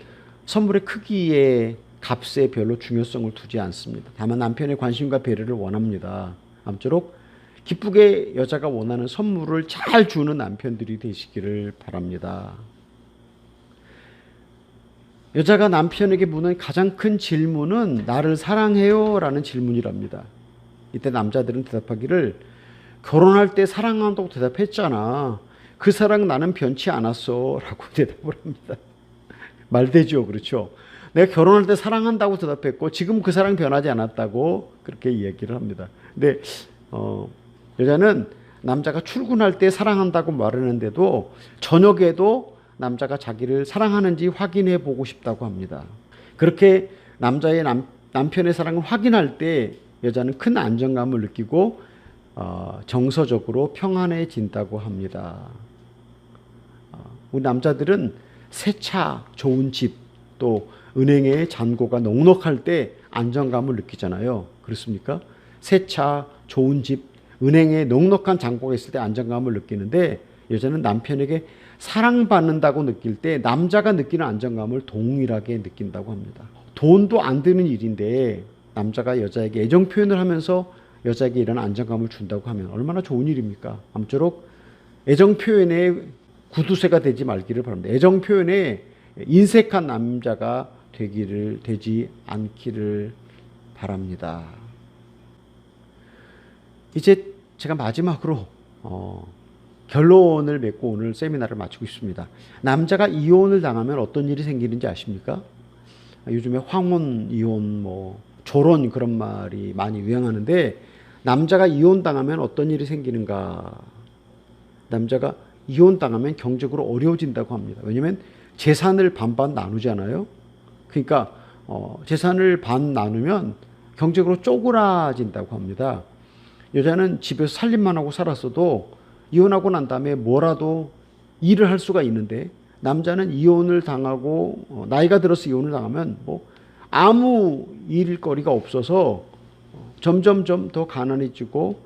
선물의 크기에 값에 별로 중요성을 두지 않습니다. 다만 남편의 관심과 배려를 원합니다. 아무쪼록 기쁘게 여자가 원하는 선물을 잘 주는 남편들이 되시기를 바랍니다. 여자가 남편에게 묻는 가장 큰 질문은 나를 사랑해요? 라는 질문이랍니다. 이때 남자들은 대답하기를 결혼할 때 사랑한다고 대답했잖아. 그 사랑 나는 변치 않았어 라고 대답을 합니다. 말되죠, 그렇죠? 내가 결혼할 때 사랑한다고 대답했고 지금 그 사랑 변하지 않았다고 그렇게 이야기를 합니다. 근데 여자는 남자가 출근할 때 사랑한다고 말하는데도 저녁에도 남자가 자기를 사랑하는지 확인해 보고 싶다고 합니다. 그렇게 남자의 남편의 사랑을 확인할 때 여자는 큰 안정감을 느끼고 정서적으로 평안해진다고 합니다. 우리 남자들은 새 차, 좋은 집, 또 은행에 잔고가 넉넉할 때 안정감을 느끼잖아요. 그렇습니까? 새 차, 좋은 집, 은행에 넉넉한 잔고가 있을 때 안정감을 느끼는데 여자는 남편에게 사랑받는다고 느낄 때 남자가 느끼는 안정감을 동일하게 느낀다고 합니다. 돈도 안 드는 일인데 남자가 여자에게 애정 표현을 하면서 여자에게 이런 안정감을 준다고 하면 얼마나 좋은 일입니까? 아무쪼록 애정 표현에 구두쇠가 되지 말기를 바랍니다. 애정 표현에 인색한 남자가 되지 않기를 바랍니다. 이제 제가 마지막으로 결론을 맺고 오늘 세미나를 마치고 있습니다. 남자가 이혼을 당하면 어떤 일이 생기는지 아십니까? 요즘에 황혼, 이혼, 조론 그런 말이 많이 유행하는데 남자가 이혼 당하면 어떤 일이 생기는가? 남자가 이혼 당하면 경제적으로 어려워진다고 합니다. 왜냐하면 재산을 반반 나누잖아요. 그러니까 재산을 반 나누면 경제적으로 쪼그라진다고 합니다. 여자는 집에서 살림만 하고 살았어도 이혼하고 난 다음에 뭐라도 일을 할 수가 있는데 남자는 이혼을 당하고 나이가 들어서 이혼을 당하면 아무 일거리가 없어서 점점점 더 가난해지고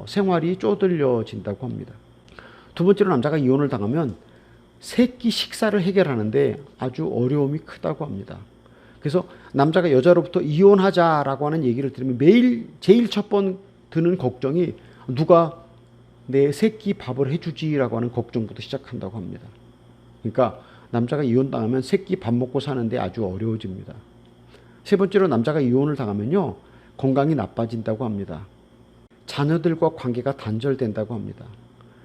생활이 쪼들려진다고 합니다. 두 번째로 남자가 이혼을 당하면 세끼 식사를 해결하는데 아주 어려움이 크다고 합니다. 그래서 남자가 여자로부터 이혼하자라고 하는 얘기를 들으면 매일 제일 첫 번 드는 걱정이 누가 내 세끼 밥을 해주지라고 하는 걱정부터 시작한다고 합니다. 그러니까 남자가 이혼당하면 세끼 밥 먹고 사는데 아주 어려워집니다. 세 번째로 남자가 이혼을 당하면요 건강이 나빠진다고 합니다. 자녀들과 관계가 단절된다고 합니다.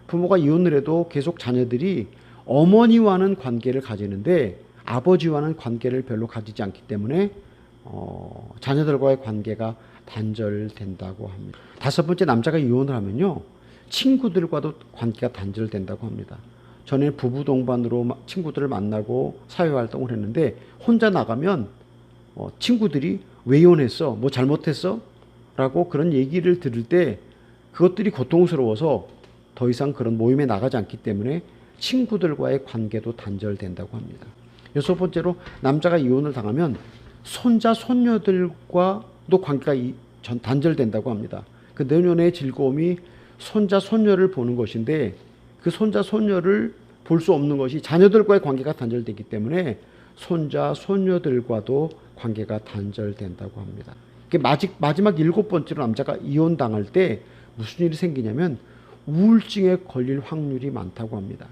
부모가 이혼을 해도 계속 자녀들이 어머니와는 관계를 가지는데 아버지와는 관계를 별로 가지지 않기 때문에 자녀들과의 관계가 단절된다고 합니다. 다섯 번째, 남자가 이혼을 하면요 친구들과도 관계가 단절된다고 합니다. 전에 부부 동반으로 친구들을 만나고 사회활동을 했는데 혼자 나가면 친구들이 왜 이혼했어? 뭐 잘못했어? 라고 그런 얘기를 들을 때 그것들이 고통스러워서 더 이상 그런 모임에 나가지 않기 때문에 친구들과의 관계도 단절된다고 합니다. 여섯 번째로 남자가 이혼을 당하면 손자, 손녀들과도 관계가 단절된다고 합니다. 그 내년의 즐거움이 손자, 손녀를 보는 것인데 그 손자, 손녀를 볼 수 없는 것이 자녀들과의 관계가 단절되기 때문에 손자, 손녀들과도 관계가 단절된다고 합니다. 마지막 일곱 번째로 남자가 이혼당할 때 무슨 일이 생기냐면 우울증에 걸릴 확률이 많다고 합니다.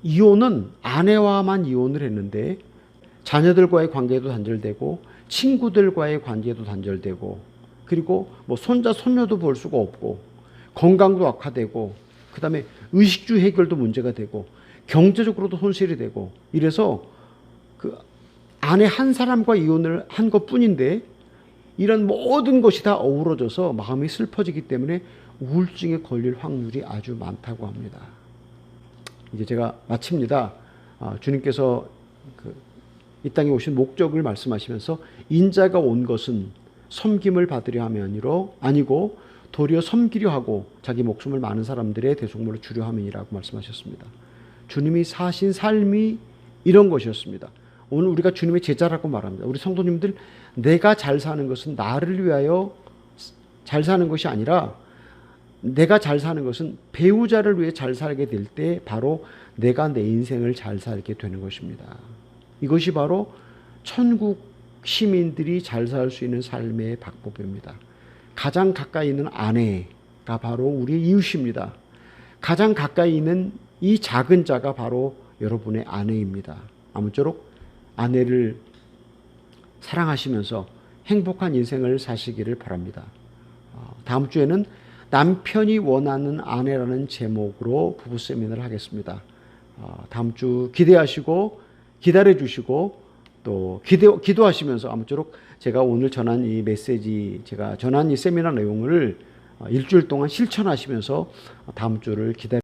이혼은 아내와만 이혼을 했는데 자녀들과의 관계도 단절되고 친구들과의 관계도 단절되고 그리고 손자, 손녀도 볼 수가 없고 건강도 악화되고 그 다음에 의식주 해결도 문제가 되고 경제적으로도 손실이 되고 이래서 그 아내 한 사람과 이혼을 한 것뿐인데 이런 모든 것이 다 어우러져서 마음이 슬퍼지기 때문에 우울증에 걸릴 확률이 아주 많다고 합니다. 이제 제가 마칩니다. 주님께서 이 땅에 오신 목적을 말씀하시면서 인자가 온 것은 섬김을 받으려 함이 아니고 도리어 섬기려 하고 자기 목숨을 많은 사람들의 대속물로 주려 함이라고 말씀하셨습니다. 주님이 사신 삶이 이런 것이었습니다. 오늘 우리가 주님의 제자라고 말합니다. 우리 성도님들, 내가 잘 사는 것은 나를 위하여 잘 사는 것이 아니라 내가 잘 사는 것은 배우자를 위해 잘 살게 될 때 바로 내가 내 인생을 잘 살게 되는 것입니다. 이것이 바로 천국 시민들이 잘 살 수 있는 삶의 방법입니다. 가장 가까이 있는 아내가 바로 우리의 이웃입니다. 가장 가까이 있는 이 작은 자가 바로 여러분의 아내입니다. 아무쪼록 아내를 사랑하시면서 행복한 인생을 사시기를 바랍니다. 다음 주에는 남편이 원하는 아내라는 제목으로 부부 세미나를 하겠습니다. 다음 주 기대하시고 기다려 주시고 또 기도하시면서 아무쪼록 제가 오늘 전한 이 메시지, 제가 전한 이 세미나 내용을 일주일 동안 실천하시면서 다음 주를 기다려